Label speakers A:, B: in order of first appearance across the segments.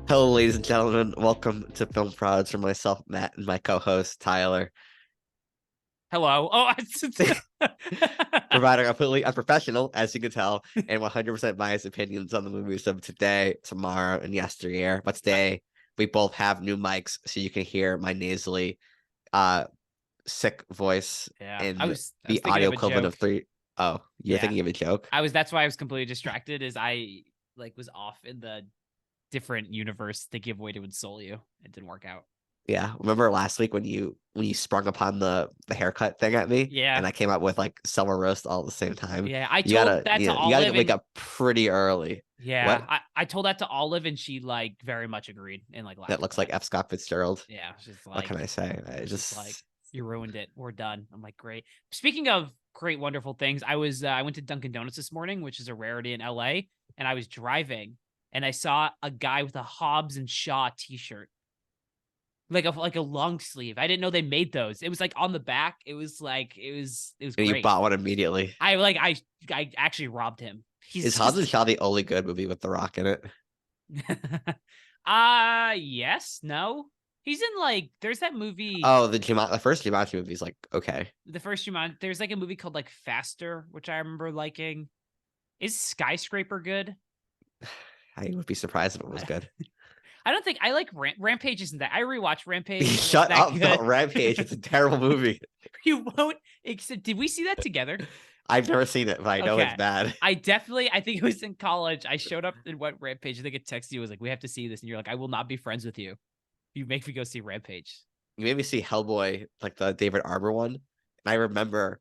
A: Hello, ladies and gentlemen. Welcome to Film Prods from myself, Matt, and my co-host, Tyler.
B: Hello. Oh,
A: Providing completely unprofessional, as you can tell, and 100% biased opinions on the movies of today, tomorrow, and yesteryear. But today, we both have new mics, so you can hear my nasally, uh, sick voice
B: yeah. I
A: in
B: was I was
A: the
B: thinking
A: audio
B: of a
A: equivalent of
B: joke.
A: three. Oh, you're
B: Yeah.
A: thinking of a joke?
B: That's why I was completely distracted is I was off in the different universe thinking of a way to insult you. It didn't work out.
A: Yeah, remember last week when you sprung upon the haircut thing at me,
B: Yeah.
A: and I came up with like summer roast all at the same time.
B: Yeah. I
A: You
B: told
A: gotta
B: that to
A: you gotta
B: Olive
A: wake
B: and
A: up pretty early.
B: yeah,
A: What?
B: I told that to Olive and she like very much agreed and like
A: That
B: laughed at
A: looks like
B: that.
A: F. Scott Fitzgerald.
B: Yeah. She's
A: What can
B: like
A: I say? I
B: she's like,
A: just
B: you ruined it. We're done. I'm like, great. Speaking of great, wonderful things, I went to Dunkin' Donuts this morning, which is a rarity in LA, and I was driving and I saw a guy with a Hobbs and Shaw t-shirt. Like a long sleeve. I didn't know they made those. It was like on the back. It was
A: and you
B: great.
A: bought one immediately.
B: I actually robbed him.
A: Is
B: He's
A: Hobbs and
B: just
A: Shaw the only good movie with The Rock in it?
B: yes, no. He's in like there's that movie,
A: Oh, the first Jumanji movie is like okay.
B: the first Jumanji. There's like a movie called like Faster, which I remember liking. Is Skyscraper good?
A: I would be surprised if it was
B: I,
A: good.
B: I don't think I like Rampage. Isn't that I rewatched Rampage? It wasn't
A: Shut
B: that
A: up about
B: good.
A: Rampage. It's a terrible movie.
B: You won't accept. Did we see that together?
A: I've never seen it, but I know it's
B: Okay.
A: bad.
B: I think it was in college. I showed up and went Rampage. I think it texted you. It was like, we have to see this. And you're like, I will not be friends with you. You make me go see Rampage.
A: You made me see Hellboy, like the David Arbor one. And I remember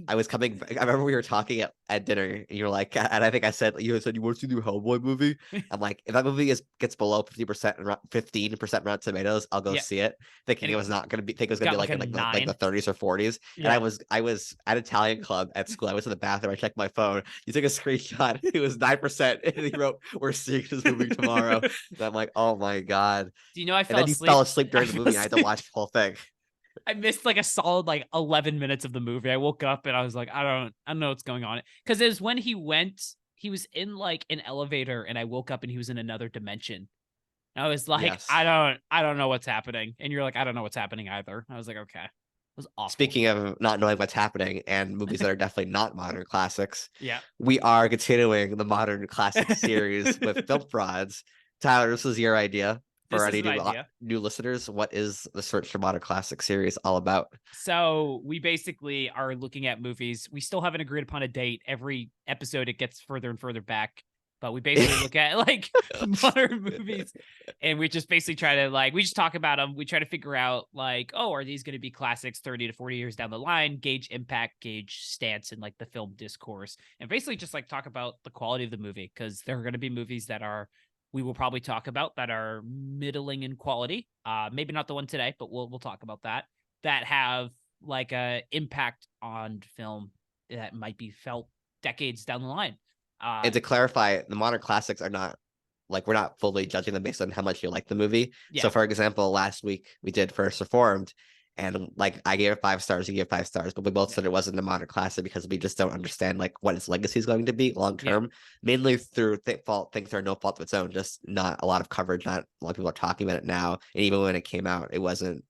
A: I was coming. I remember we were talking at dinner, and you're like, and I think I said you said you want to do a Hellboy movie. I'm like, if that movie gets below 50% and 15% Rotten Tomatoes, I'll go
B: Yeah.
A: see it. Thinking
B: And
A: it
B: it
A: was not gonna be, think it was gonna be
B: got like
A: like
B: a
A: in like the
B: 9.
A: 30s or 40s. And
B: Yeah.
A: I was at Italian club at school. I was in the bathroom. I checked my phone. You took a screenshot. It was 9%, and he wrote, "We're seeing this movie tomorrow." And I'm like, oh my god.
B: Do you know I
A: And
B: fell
A: then you fell
B: asleep?
A: asleep
B: I
A: during the
B: fell
A: movie, and I had to
B: asleep.
A: watch the whole thing.
B: I missed like a solid like 11 minutes of the movie. I woke up and I was like, I don't know what's going on. Because it was when he was in like an elevator and I woke up and he was in another dimension. I was like,
A: Yes.
B: I don't know what's happening. And you're like, I don't know what's happening either. I was like, okay. It was awful.
A: Speaking of not knowing what's happening and movies that are definitely not modern classics,
B: Yeah.
A: we are continuing the modern classic series with film frauds. Tyler, this was your idea for
B: This is
A: any
B: an idea.
A: new listeners. What is the Search for Modern Classic series all about?
B: So we basically are looking at movies. We still haven't agreed upon a date. Every episode it gets further and further back. But we basically look at like modern movies and we just basically try to like we just talk about them. We try to figure out like, oh, are these going to be classics 30 to 40 years down the line, gauge impact, gauge stance and like the film discourse. And basically just like talk about the quality of the movie because there are going to be movies that are we will probably talk about that are middling in quality. Maybe not the one today, but we'll talk about that have like a impact on film that might be felt decades down the line.
A: And to clarify, the modern classics are not like we're not fully judging them based on how much you like the movie. So,
B: Yeah,
A: for example, last week we did First Reformed, and like I gave it 5 stars, you gave 5 stars, but we both
B: yeah,
A: said it wasn't a modern classic because we just don't understand like what its legacy is going to be long
B: yeah.
A: term, mainly through things that are no fault of its own, just not a lot of coverage, not a lot of people are talking about it now, and even when it came out, it wasn't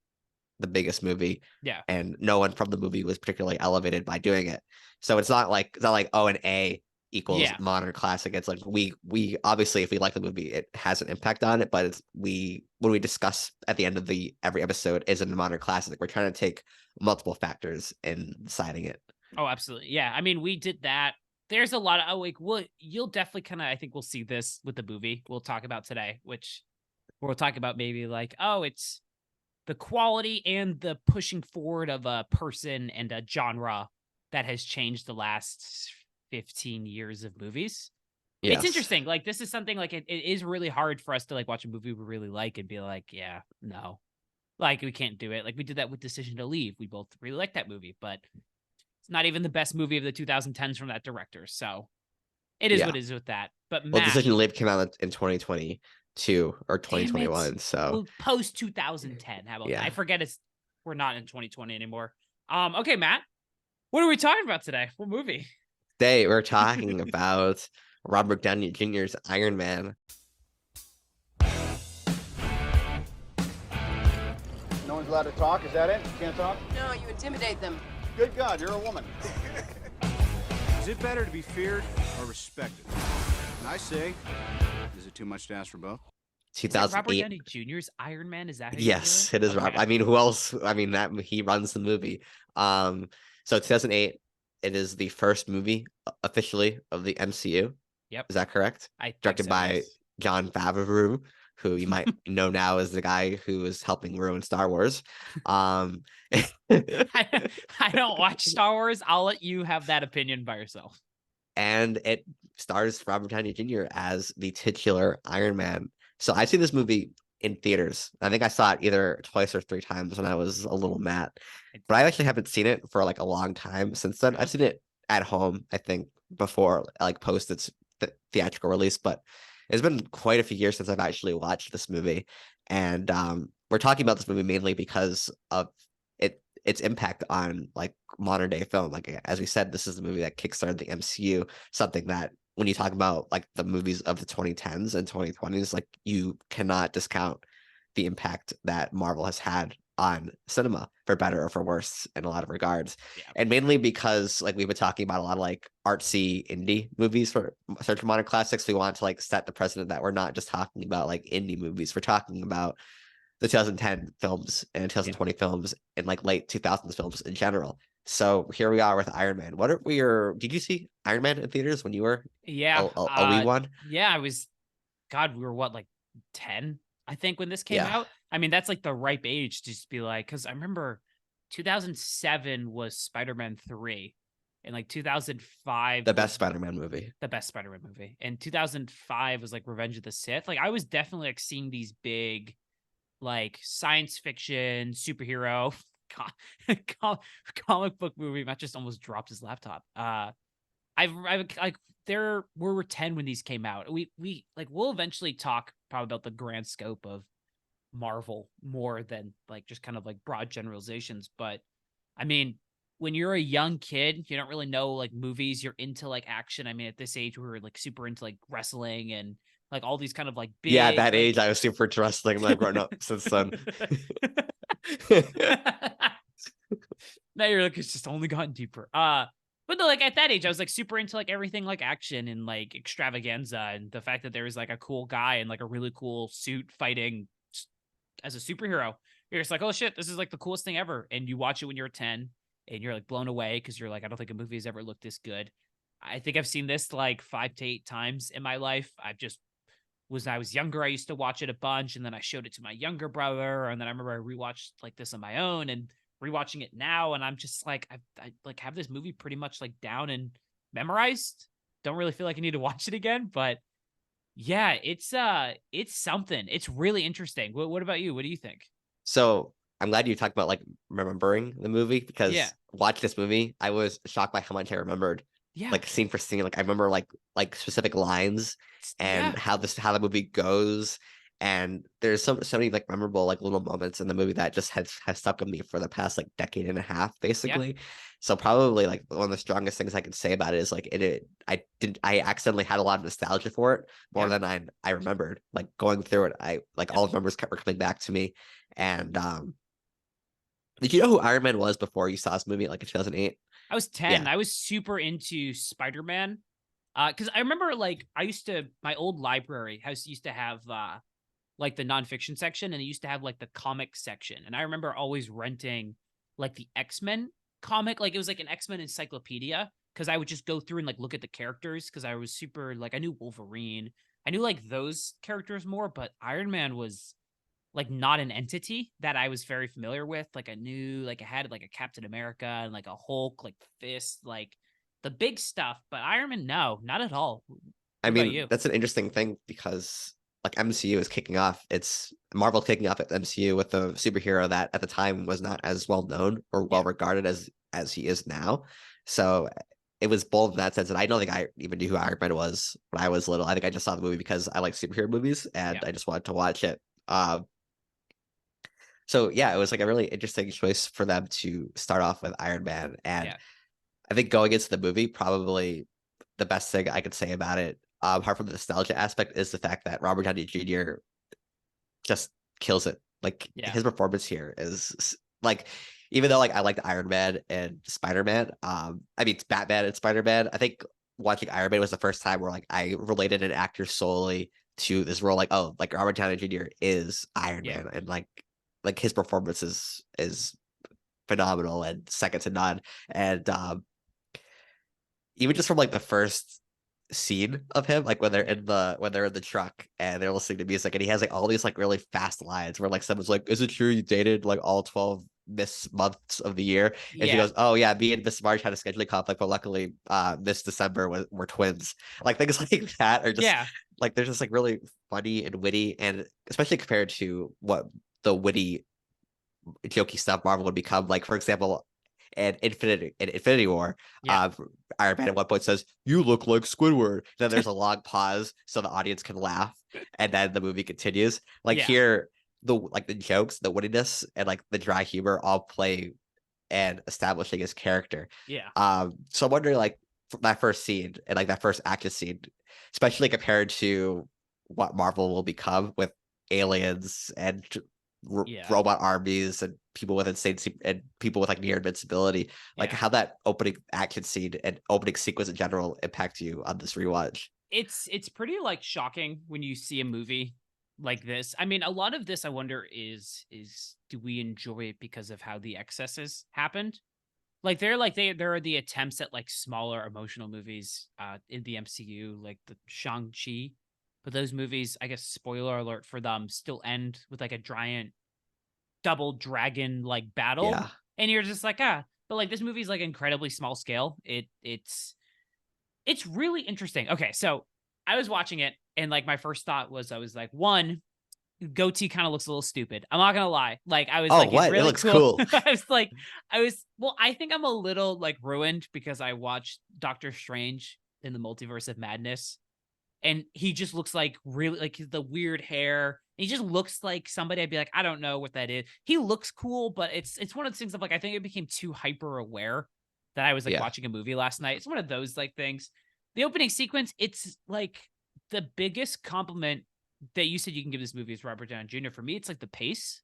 A: the biggest movie,
B: Yeah.
A: and no one from the movie was particularly elevated by doing it. So it's not like oh an A equals
B: Yeah.
A: modern classic. It's like we obviously if we like the movie, it has an impact on it, but it's we when we discuss at the end of the every episode is a modern classic. We're trying to take multiple factors in deciding it.
B: Oh, absolutely. Yeah. I mean, we did that. There's a lot of like you'll definitely kind of I think we'll see this with the movie we'll talk about today, which we'll talk about maybe like, oh, it's the quality and the pushing forward of a person and a genre that has changed the last 15 years of movies. It's
A: Yes.
B: interesting. Like this is something like it is really hard for us to like watch a movie we really like and be like, yeah, no. Like we can't do it. Like we did that with Decision to Leave. We both really like that movie, but it's not even the best movie of the 2010s from that director. So it is
A: Yeah.
B: what it is with that. But
A: Well,
B: Matt,
A: Decision to Live came out in 2022 or
B: damn it.
A: 2021. So
B: Well, post 2010. How about that? I
A: yeah.
B: forget we're not in 2020 anymore. Okay, Matt. What are we talking about today? What movie?
A: Today we're talking about Robert Downey Jr.'s Iron Man.
C: allowed to talk. Is that it? You can't talk?
D: No, you intimidate them.
C: Good God, you're a woman.
E: Is it better to be feared or respected? And I say, is it too much to ask for both?
B: Is that Robert
A: 2008.
B: Downey Jr.'s Iron Man? Is that how you
A: Yes,
B: do
A: it is
B: Okay.
A: Rob. I mean, who else? I mean, that he runs the movie. So 2008, it is the first movie officially of the MCU.
B: Yep.
A: Is that correct?
B: I think
A: Directed
B: so,
A: by
B: yes.
A: Jon Favreau, who you might know now as the guy who is helping ruin Star Wars.
B: I don't watch Star Wars. I'll let you have that opinion by yourself.
A: And it stars Robert Downey Jr. as the titular Iron Man. So I see this movie in theaters. I think I saw it either twice or three times when I was a little Matt, but I actually haven't seen it for like a long time since then. I've seen it at home, I think, before, like post its theatrical release, but it's been quite a few years since I've actually watched this movie. And we're talking about this movie mainly because of its impact on like modern day film. Like as we said, this is the movie that kickstarted the MCU, something that when you talk about like the movies of the 2010s and 2020s, like you cannot discount the impact that Marvel has had on cinema, for better or for worse, in a lot of regards.
B: Yeah.
A: And mainly because like we've been talking about a lot of like artsy indie movies for search for modern classics, we want to like set the precedent that we're not just talking about like indie movies, we're talking about the 2010 films and 2020 films and like late 2000s films in general. So here we are with Iron Man. What are did you see Iron Man in theaters when you were a wee one?
B: Yeah, I was, God, we were what, like 10, I think, when this came out. I mean, that's like the ripe age to just be like, because I remember 2007 was Spider-Man 3, and like 2005
A: the best Spider-Man movie.
B: The best Spider-Man movie. And 2005 was like Revenge of the Sith. Like I was definitely like seeing these big like science fiction superhero comic book movie. Matt just almost dropped his laptop. I've like there were 10 when these came out. We like we'll eventually talk probably about the grand scope of Marvel more than like just kind of like broad generalizations. But I mean, when you're a young kid, you don't really know like movies. You're into like action. I mean, at this age, we were like super into like wrestling and like all these kind of like big.
A: Yeah, at that
B: like...
A: age, I was super into wrestling. And I've grown up since then.
B: Now you're like, it's just only gotten deeper. But no, like at that age, I was like super into like everything like action and like extravaganza, and the fact that there was like a cool guy in like a really cool suit fighting as a superhero. You're just like, oh shit, this is like the coolest thing ever. And you watch it when you're 10 and you're like blown away because you're like, I don't think a movie has ever looked this good. I think I've seen this like 5 to 8 times in my life. When I was younger, I used to watch it a bunch, and then I showed it to my younger brother, and then I remember I rewatched like this on my own and rewatching it now, and I'm just like, I like have this movie pretty much like down and memorized. Don't really feel like I need to watch it again, but yeah, it's something. It's really interesting. What about you? What do you think?
A: So I'm glad you talked about like remembering the movie, because
B: Yeah.
A: watch this movie, I was shocked by how much I remembered.
B: Yeah.
A: Like scene for scene. Like I remember like specific lines and
B: Yeah.
A: how the movie goes. And there's so many like memorable like little moments in the movie that just has stuck with me for the past like decade and a half, basically. So probably like one of the strongest things I can say about it is like I accidentally had a lot of nostalgia for it more than I remembered. Like going through it, I like all the numbers were coming back to me. And did you know who Iron Man was before you saw this movie like in 2008?
B: I was 10. I was super into Spider-Man. Because I remember like my old library house used to have like the nonfiction section, and it used to have like the comic section. And I remember always renting like the X-Men comic. Like it was like an X-Men encyclopedia, because I would just go through and like look at the characters, because I was super like I knew Wolverine. I knew like those characters more, but Iron Man was like not an entity that I was very familiar with. Like I knew like I had like a Captain America and like a Hulk, like Fist, like the big stuff, but Iron Man, no, not at all.
A: I
B: What about
A: mean,
B: you?
A: that's an interesting thing because like MCU is kicking off. It's Marvel kicking off at the MCU with a superhero that at the time was not as well known or well regarded as he is now. So it was bold in that sense. And I don't think I even knew who Iron Man was when I was little. I think I just saw the movie because I like superhero movies and I just wanted to watch it. So yeah, it was like a really interesting choice for them to start off with Iron Man. And I think going into the movie, probably the best thing I could say about it, apart from the nostalgia aspect, is the fact that Robert Downey Jr. just kills it Like
B: Yeah.
A: his performance here is like, even though like I liked Iron Man and Spider-Man, I mean it's Batman and Spider-Man. I think watching Iron Man was the first time where like I related an actor solely to this role. Like, oh, like Robert Downey Jr. is Iron
B: Yeah.
A: Man, and like his performance is phenomenal and second to none. And even just from like the first scene of him, like when they're in the truck and they're listening to music, and he has like all these like really fast lines where like someone's like, "Is it true you dated like all 12 Miss months of the year?" And she
B: Yeah.
A: goes, "Oh yeah, me and Miss March had a scheduling conflict, but luckily Miss December were twins." Like things like that are just
B: Yeah.
A: like they're just like really funny and witty, and especially compared to what the witty jokey stuff Marvel would become. Like for example, Infinity War,
B: Yeah.
A: Iron Man at one point says, "You look like Squidward." Then there's a long pause so the audience can laugh, and then the movie continues. Like
B: Yeah.
A: here, the jokes, the wittiness, and like the dry humor all play and establishing his character.
B: Yeah.
A: So I'm wondering like that first scene and like that first action scene, especially compared to what Marvel will become with aliens and
B: Yeah.
A: robot armies and people with and people with like near invincibility, like
B: Yeah.
A: how that opening action scene and opening sequence in general impact you on this rewatch.
B: It's pretty like shocking when you see a movie like this. I mean, a lot of this I wonder is do we enjoy it because of how the excesses happened? Like there are the attempts at like smaller emotional movies in the MCU, like the Shang-Chi. But those movies, I guess spoiler alert for them, still end with like a giant double dragon like battle.
A: Yeah.
B: And you're just like, but like this movie's like incredibly small scale. It's really interesting. Okay, so I was watching it and like my first thought was I was like, one, goatee kind of looks a little stupid. I'm not gonna lie. Like I was
A: Oh,
B: like, it's
A: what? It
B: really
A: looks
B: cool.
A: cool.
B: I think I'm a little like ruined because I watched Doctor Strange in the Multiverse of Madness. And he just looks like really like the weird hair. He just looks like somebody I'd be like, I don't know what that is. He looks cool, but it's one of those things of like I think it became too hyper aware that I was like
A: Yeah.
B: watching a movie last night. It's one of those like things. The opening sequence, it's like the biggest compliment that you said you can give this movie is Robert Downey Jr. For me, it's like the pace.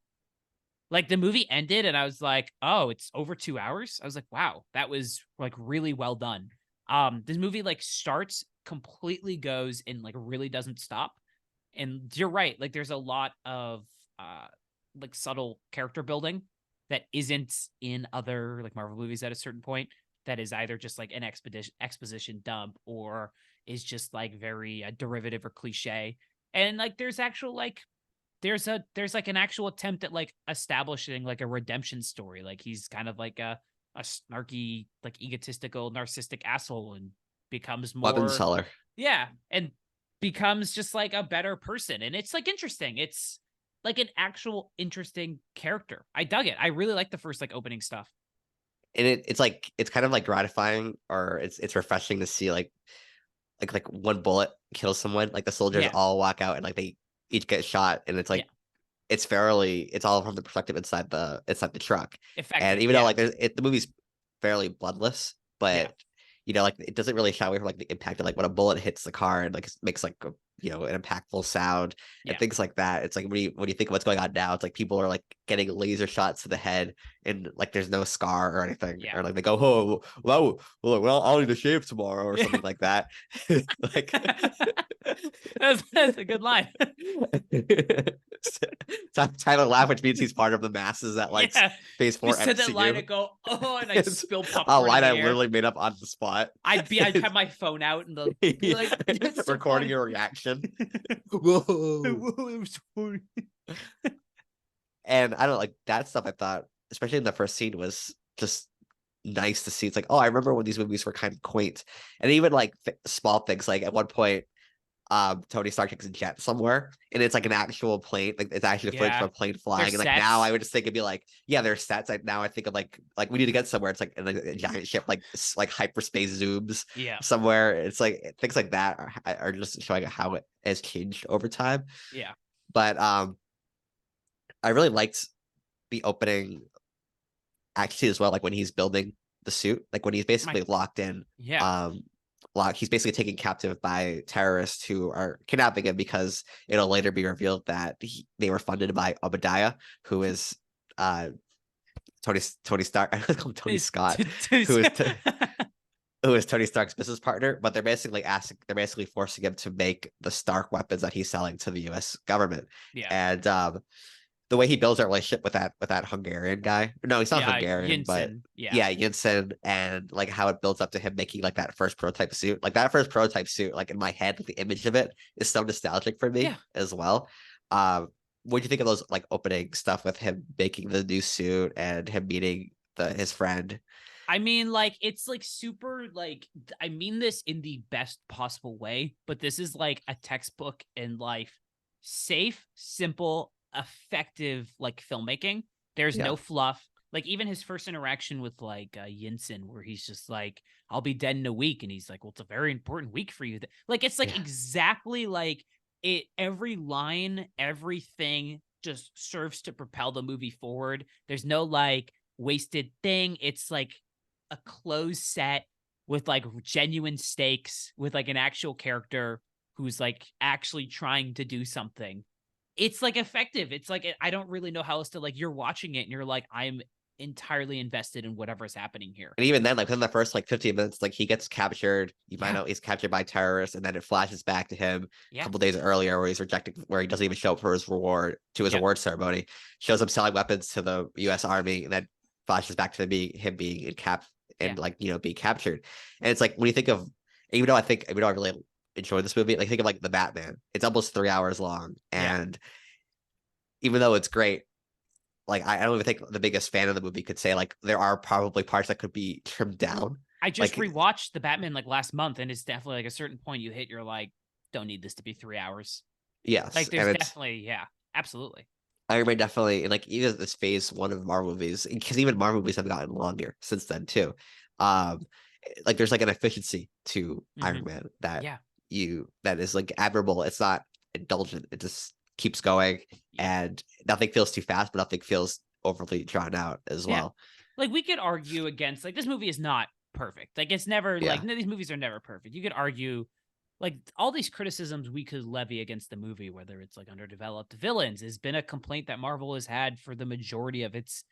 B: Like the movie ended and I was like, oh, it's over 2 hours. I was like, wow, that was like really well done. This movie like starts, completely goes and like really doesn't stop. And you're right, like there's a lot of like subtle character building that isn't in other like Marvel movies at a certain point. That is either just like an exposition dump or is just like very derivative or cliche. And like there's actual like there's like an actual attempt at like establishing like a redemption story. Like he's kind of like a snarky, like egotistical, narcissistic asshole and becomes
A: Weapon
B: more,
A: seller.
B: yeah, and becomes just like a better person. And it's like interesting. It's like an actual interesting character. I dug it. I really like the first like opening stuff.
A: And it's like it's kind of like gratifying, or it's refreshing to see like one bullet kills someone. Like the soldiers
B: Yeah.
A: all walk out and like they each get shot, and it's like
B: Yeah.
A: it's all from the perspective inside the truck.
B: Effective.
A: And even though
B: Yeah.
A: like the movie's fairly bloodless, but like it doesn't really shy away from like the impact of like when a bullet hits the car and like makes like a, an impactful sound and
B: Yeah.
A: things like that. It's like when you think of what's going on now, it's like people are like getting laser shots to the head and like there's no scar or anything,
B: Yeah.
A: or like they go, "Oh, well, I'll need to shave tomorrow," or something like that. Like
B: That's a good line.
A: Tyler laugh, which means he's part of the masses that likes
B: Yeah.
A: Phase
B: You
A: 4
B: said that line
A: MCU.
B: and go, oh, and I spill
A: A
B: popcorn
A: line
B: in
A: I
B: the air.
A: literally made up on the spot.
B: I'd have my phone out and be like, it's so
A: recording
B: funny.
A: your reaction. Whoa.
B: Whoa, it was funny.
A: And I don't like that stuff. I thought, especially in the first scene, was just nice to see. It's like, oh, I remember when these movies were kind of quaint, and even like small things. Like at one point, Tony Stark takes a jet somewhere, and it's like an actual plane. Like it's actually footage
B: Yeah.
A: from a plane flying.
B: There's
A: And like now,
B: sets.
A: I would just think it'd be like, yeah, there's sets. Like now, I think of like we need to get somewhere. It's like in a giant ship, like hyperspace zooms
B: Yeah.
A: somewhere. It's like things like that are just showing how it has changed over time.
B: Yeah.
A: But I really liked the opening actually as well, like when he's building the suit, like when he's basically locked in,
B: Yeah.
A: he's basically taken captive by terrorists who are kidnapping him because it'll later be revealed that they were funded by Obadiah, who is Tony Stark. I call him Tony Scott, who is who is Tony Stark's business partner. But they're basically forcing him to make the Stark weapons that he's selling to the U.S. government.
B: Yeah.
A: And the way he builds that relationship with that Hungarian guy. No, he's not Hungarian, but
B: Yinsen.
A: yeah, Yinsen, and like how it builds up to him making like that first prototype suit. Like that first prototype suit, like in my head, like, the image of it is so nostalgic for me as well. What do you think of those like opening stuff with him making the new suit and him meeting his friend?
B: I mean, like, it's like super, like, I mean this in the best possible way, but this is like a textbook in life. Safe, simple, effective, like, filmmaking. There's no fluff. Like, even his first interaction with, like, Yinsen, where he's just like, I'll be dead in a week. And he's like, well, it's a very important week for you. Like, it's like exactly like it, every line, everything just serves to propel the movie forward. There's no, like, wasted thing. It's like a closed set with like genuine stakes, with like an actual character who's like actually trying to do something. It's like effective. It's like, I don't really know how else to, like, you're watching it and you're like, I'm entirely invested in whatever's happening here.
A: And even then, like within the first like 15 minutes, like he gets captured. You find out he's captured by terrorists, and then it flashes back to him a couple days earlier, where he's rejected, where he doesn't even show up for his reward award ceremony. Shows him selling weapons to the U.S. Army, and then flashes back to him being in like, you know, being captured. And it's like, when you think of, even though I really enjoy this movie, like think of like the Batman. It's almost 3 hours long, and even though it's great, like I don't even think the biggest fan of the movie could say like there are probably parts that could be trimmed down.
B: I just
A: like,
B: rewatched the Batman like last month, and it's definitely like a certain point you hit, you're like, don't need this to be 3 hours.
A: Yes,
B: like there's definitely absolutely.
A: Iron Man definitely, and like even this phase one of Marvel movies, because even Marvel movies have gotten longer since then too. Like there's like an efficiency to Iron Man that that is like admirable. It's not indulgent. It just keeps going, and nothing feels too fast, but nothing feels overly drawn out as well.
B: Like we could argue against, like, this movie is not perfect. Like it's never like, no, these movies are never perfect. You could argue like all these criticisms we could levy against the movie, whether it's like underdeveloped villains, has been a complaint that Marvel has had for the majority of its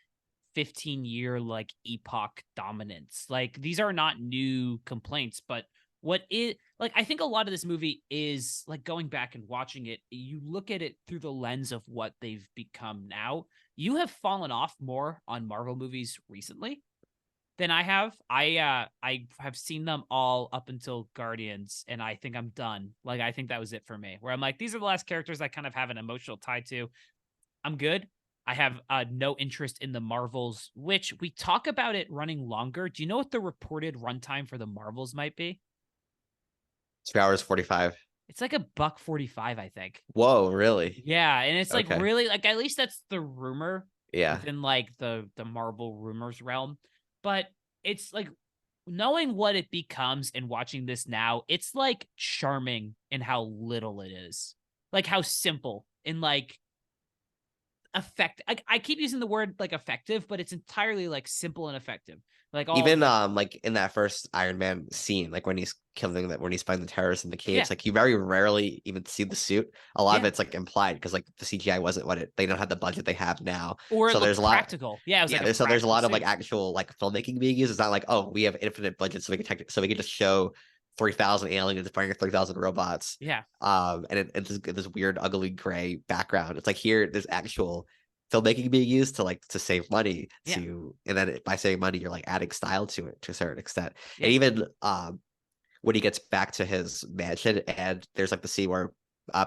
B: 15-year like epoch dominance. Like these are not new complaints, but what it, like, I think a lot of this movie is like, going back and watching it, you look at it through the lens of what they've become now. You have fallen off more on Marvel movies recently than I have. I have seen them all up until Guardians, and I think I'm done. Like, I think that was it for me, where I'm like, these are the last characters I kind of have an emotional tie to. I'm good. I have no interest in the Marvels, which we talk about it running longer. Do you know what the reported runtime for the Marvels might be?
A: 2 hours 45.
B: It's like $1.45, I think.
A: Whoa, really?
B: Yeah, and it's like really, like, at least that's the rumor.
A: Yeah.
B: Within like the Marvel rumors realm. But it's like, knowing what it becomes and watching this now, it's like charming in how little it is. Like how simple and like I keep using the word like effective, but it's entirely like simple and effective. Like
A: even like in that first Iron Man scene, like when he's killing that, when he's fighting the terrorists in the caves, like you very rarely even see the suit. A lot of it's like implied, because like the CGI wasn't what they don't have the budget they have now,
B: or
A: so there's a lot
B: practical. It was like
A: so there's a lot
B: suit.
A: of like actual like filmmaking being used. It's not like, oh, we have infinite budget, so we can just show 3,000 aliens fighting 3,000 robots. And it's this weird ugly gray background. It's like, here there's actual filmmaking being used to save money and then by saving money you're like adding style to it to a certain extent. And even when he gets back to his mansion, and there's like the scene where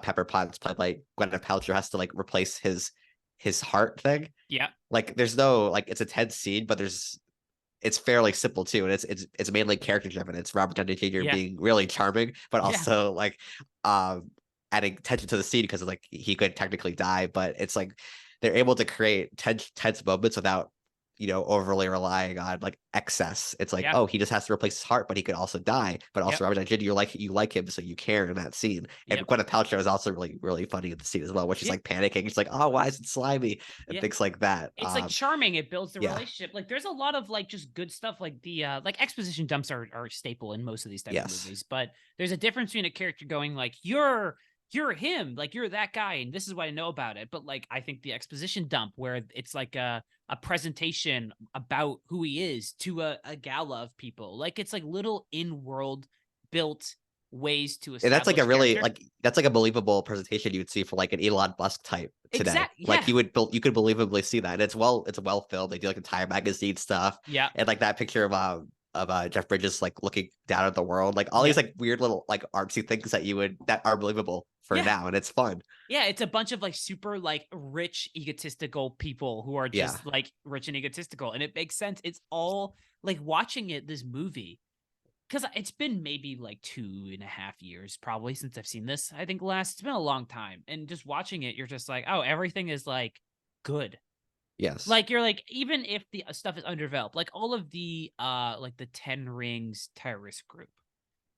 A: Pepper Potts, played by Gwyneth Paltrow, has to like replace his heart thing. Like there's no, like, it's a tense scene, but it's fairly simple too, and it's mainly character driven. It's Robert Downey Jr. being really charming, but also like adding tension to the scene, because like he could technically die, but it's like they're able to create tense moments without overly relying on like excess. It's like,
B: Yeah.
A: oh, he just has to replace his heart, but he could also die. But also,
B: Yep.
A: Robert Downey Jr., you like him, so you care in that scene. And
B: Yep.
A: Gwyneth Paltrow is also really, really funny in the scene as well, where she's
B: Yeah.
A: like panicking. She's like, oh, why is it slimy? And
B: Yeah.
A: things like that.
B: It's like charming. It builds the
A: yeah.
B: relationship. Like there's a lot of like just good stuff. Like the like exposition dumps are a staple in most of these type of
A: Yes.
B: movies. But there's a difference between a character going like you're him, like you're that guy, and this is what I know about it. But like I think the exposition dump where it's like a presentation about who he is to a gala of people. Like it's like little in-world built ways to establish.
A: And that's like a really
B: character.
A: that's like a believable presentation you would see for like an Elon Musk type today.
B: Exactly.
A: Like
B: Yeah.
A: you could believably see that. And it's well filmed. They do like entire magazine stuff.
B: Yeah.
A: And like that picture of Jeff Bridges like looking down at the world, like all
B: Yeah.
A: these like weird little like artsy things that are believable for
B: Yeah.
A: now, and it's fun.
B: Yeah, it's a bunch of like super like rich egotistical people who are just like rich and egotistical, and it makes sense. It's all like watching this movie, because it's been maybe like 2.5 years probably since I've seen this. I think it's been a long time, and just watching it, you're just like, oh, everything is like good.
A: Yes.
B: Like you're like, even if the stuff is underdeveloped, like all of the like the 10 Rings terrorist group,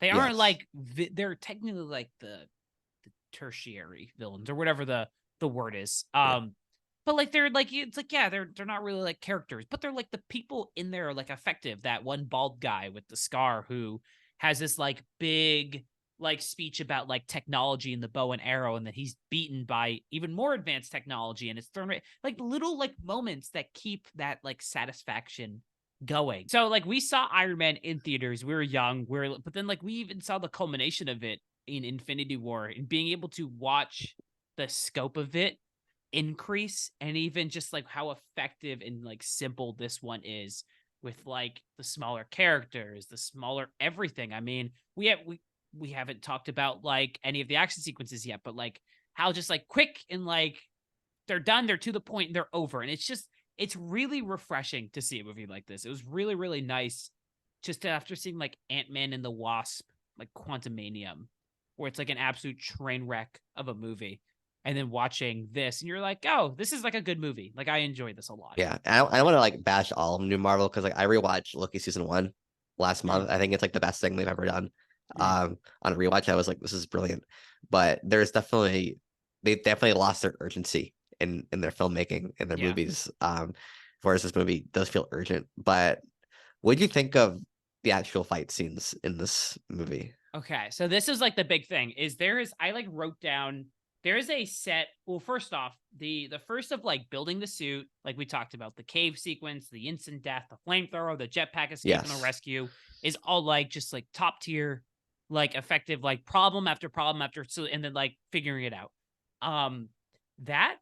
B: they aren't
A: Yes.
B: like they're technically like the tertiary villains or whatever the word is. But like they're like, it's like, yeah, they're not really like characters, but they're like the people in there are like effective. That one bald guy with the scar who has this like big like speech about like technology and the bow and arrow, and that he's beaten by even more advanced technology, and it's thrown like little like moments that keep that like satisfaction going. So like we saw Iron Man in theaters, we were young, but then like we even saw the culmination of it in Infinity War, and being able to watch the scope of it increase, and even just like how effective and like simple this one is with like the smaller characters, the smaller everything. I mean, we haven't talked about like any of the action sequences yet, but like how just like quick and like they're done, they're to the point, and they're over. And it's really refreshing to see a movie like this. It was really, really nice just after seeing like Ant-Man and the Wasp, like Quantumanium, where it's like an absolute train wreck of a movie, and then watching this and you're like, oh, this is like a good movie. Like I enjoyed this a lot.
A: Yeah. I don't want to like bash all of new Marvel, because like I rewatched Loki season 1 last month. I think it's like the best thing they've ever done. On a rewatch, I was like, this is brilliant. But they definitely lost their urgency in their filmmaking and their movies. Whereas this movie does feel urgent. But what do you think of the actual fight scenes in this movie?
B: Okay, so this is like the big thing is I like wrote down, there is a set. Well, first off, the first of like building the suit, like we talked about, the cave sequence, the instant death, the flamethrower, the jetpack escape, and the rescue is all like just like top tier, like effective, like problem after problem after, so, and then like figuring it out. That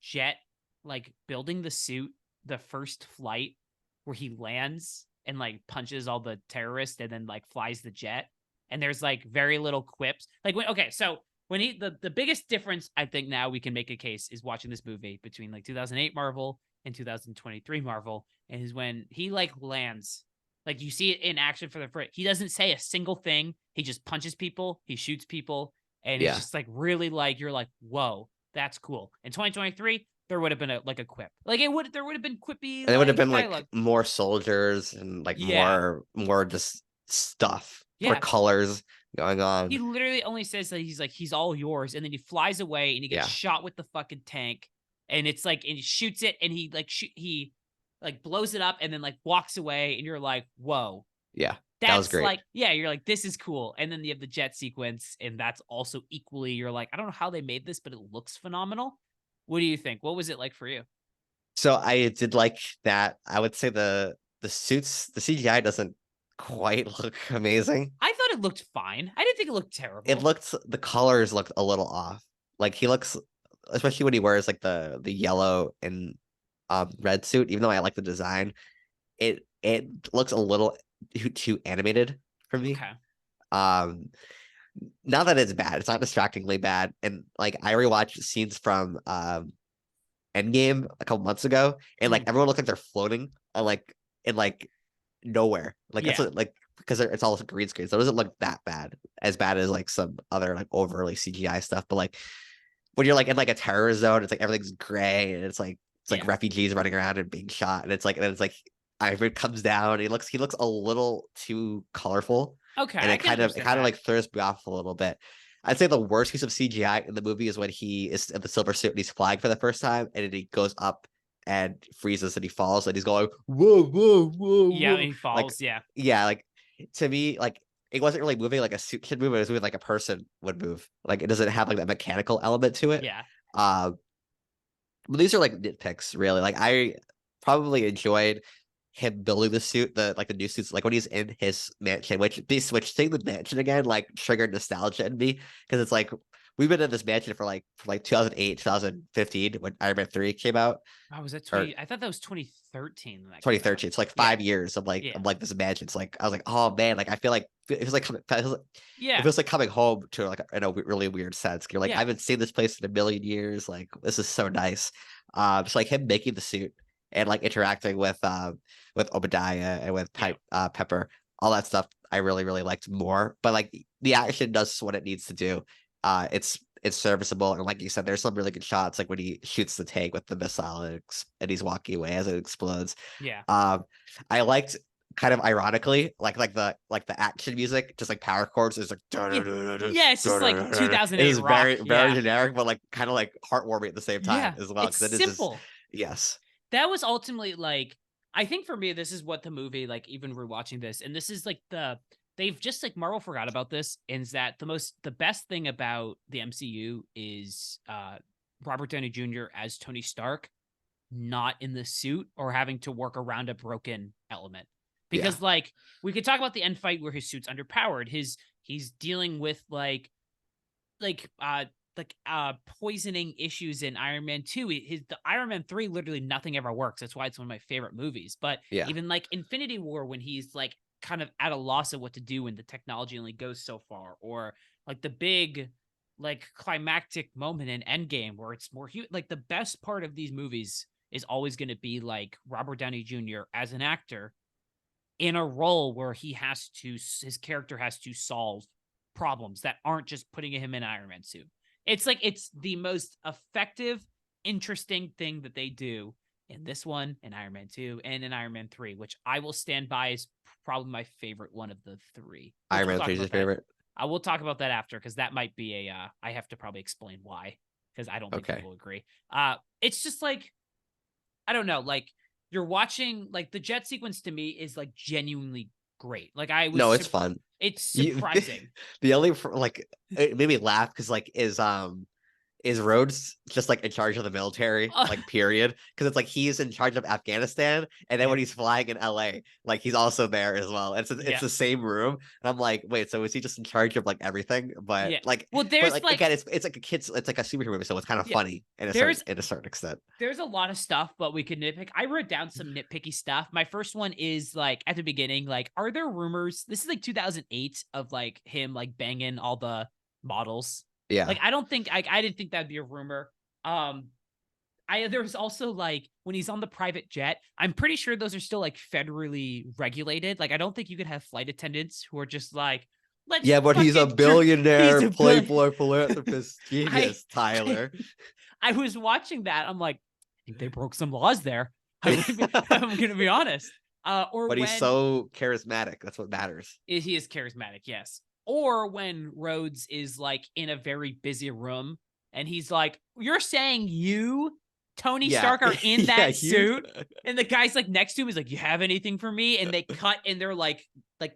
B: jet, like building the suit, the first flight where he lands and like punches all the terrorists and then like flies the jet, and there's like very little quips. Like so when the biggest difference I think now we can make a case is watching this movie between like 2008 Marvel and 2023 Marvel, and is when he like lands, like you see it in action for the first. He doesn't say a single thing. He just punches people, he shoots people, and it's just like really like you're like, whoa, that's cool. In 2023, there would have been a quip. Like there would have been quippy.
A: And it would have been
B: dialogue.
A: like more soldiers and like more just stuff. More colors going on.
B: He literally only says that he's all yours, and then he flies away and he gets shot with the fucking tank, and it's like, and he shoots it, and he blows it up, and then like walks away, and you're like, whoa.
A: Yeah.
B: That's
A: that was great.
B: Like, yeah, you're like, this is cool. And then you have the jet sequence, and that's also equally, you're like, I don't know how they made this, but it looks phenomenal. What do you think? What was it like for you?
A: So I did like that. I would say the suits, the CGI doesn't quite look amazing.
B: I thought it looked fine. I didn't think it looked terrible.
A: The colors looked a little off. Like he looks, especially when he wears like the yellow and red suit, even though I like the design, it looks a little too animated for me.
B: Okay.
A: Not that it's bad, it's not distractingly bad. And like I rewatched scenes from Endgame a couple months ago, and like everyone looked like they're floating in nowhere. Like it's like, because it's all green screen, so it doesn't look that bad as like some other like overly CGI stuff. But like when you're like in like a terror zone, it's like everything's gray, and it's like It's like refugees running around and being shot, and then it's like Ivan comes down. He looks a little too colorful,
B: Okay,
A: and
B: I
A: it
B: can
A: kind of
B: understand that.
A: like throws me off a little bit. I'd say the worst piece of CGI in the movie is when he is in the silver suit and he's flying for the first time, and then he goes up and freezes and he falls and he's going whoa whoa whoa
B: Yeah,
A: whoa
B: he
A: like
B: falls. Yeah.
A: yeah like to me like it wasn't really moving like a suit should move. It was moving like a person would move. Like it doesn't have like that mechanical element to it.
B: Yeah.
A: But these are like nitpicks, really. Like I probably enjoyed him building the suit, the new suits, like when he's in his mansion, which seeing the mansion again like triggered nostalgia in me because it's like we've been in this mansion for like 2008, 2015 when Iron Man 3 came out,
B: Oh, was that
A: or
B: 20? I thought that was 2013 when that came out.
A: 2013. It's like
B: Yeah.
A: 5 years of
B: Yeah.
A: this mansion. It's like I was like, oh man, like I feel like it feels like it
B: Yeah.
A: feels like coming home to like in a really weird sense. You're like, I
B: Yeah.
A: haven't seen this place in a million years. Like this is so nice. Just like him making the suit and like interacting with Obadiah and with Pepper, all that stuff. I really really liked more. But like the action does what it needs to do. It's serviceable, and like you said, there's some really good shots, like when he shoots the tank with the missile and he's walking away as it explodes.
B: Yeah.
A: I liked kind of ironically, the action music, just like power chords is like
B: Yeah, it's just like
A: it
B: 2008
A: is
B: rock.
A: very generic, but like kind of like heartwarming at the same time
B: Yeah.
A: as well.
B: It's
A: Because it is just
B: simple.
A: yes.
B: That was ultimately like, I think for me, this is what the movie, like even rewatching this, and this is like they've just like Marvel forgot about this, is that the best thing about the MCU is Robert Downey Jr. as Tony Stark, not in the suit or having to work around a broken element. Because like we could talk about the end fight where his suit's underpowered. He's dealing with like poisoning issues in Iron Man 2. The Iron Man 3 literally nothing ever works. That's why it's one of my favorite movies. But even like Infinity War, when he's like kind of at a loss of what to do when the technology only goes so far, or like the big like climactic moment in Endgame where it's more like the best part of these movies is always going to be like Robert Downey Jr. as an actor in a role where his character has to solve problems that aren't just putting him in an Iron Man suit. It's like it's the most effective, interesting thing that they do in this one, in Iron Man 2, and in Iron Man 3, which I will stand by is probably my favorite one of the three.
A: Iron Man 3 is your favorite?
B: I will talk about that after, because that might be I have to probably explain why, because I don't think people agree. It's just like, I don't know, like you're watching, like the jet sequence to me is like genuinely great. Like
A: No, it's fun.
B: It's surprising.
A: The only like it made me laugh because like is Rhodes just like in charge of the military, like period? Because it's like he's in charge of Afghanistan, and then when he's flying in LA, like he's also there as well. It's the same room, and I'm like, wait, so is he just in charge of like everything? But like,
B: well, there's
A: but, like again, it's like it's like a superhero movie, so it's kind of funny in a certain extent.
B: There's a lot of stuff, but we could nitpick. I wrote down some nitpicky stuff. My first one is like at the beginning, like, are there rumors? This is like 2008 of like him like banging all the models.
A: Yeah.
B: Like, I didn't think that'd be a rumor. There was also like when he's on the private jet, I'm pretty sure those are still like federally regulated. Like, I don't think you could have flight attendants who are just like,
A: but he's a billionaire, playboy, philanthropist, genius, Tyler.
B: I was watching that. I'm like, I think they broke some laws there. I'm gonna be honest. But
A: he's so charismatic. That's what matters.
B: He is charismatic, yes. Or when Rhodes is like in a very busy room and he's like, you're saying you, Tony Stark, are in that suit? And the guy's like next to him is like, you have anything for me? And they cut and they're like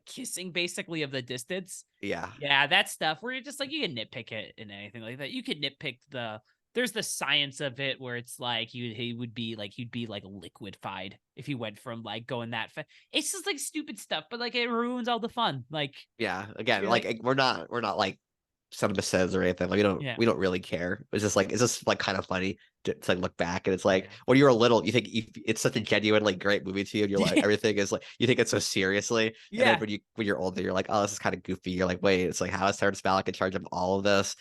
B: kissing basically of the distance.
A: Yeah.
B: Yeah, that stuff where you're just like, you can nitpick it and anything like that. You could nitpick there's the science of it where it's like he'd be like liquefied if he went from like going that fast. It's just like stupid stuff, but like it ruins all the fun. Like,
A: yeah, again, like we're not like Cinema says or anything. Like we don't really care. It's just like kind of funny to like look back, and it's like when you were little, you think it's such a genuinely great movie to you, and you're like everything is like you take it so seriously. And then when you're older, you're like, oh, this is kind of goofy. You're like, wait, it's like how is Terrence Malick in charge of all of this?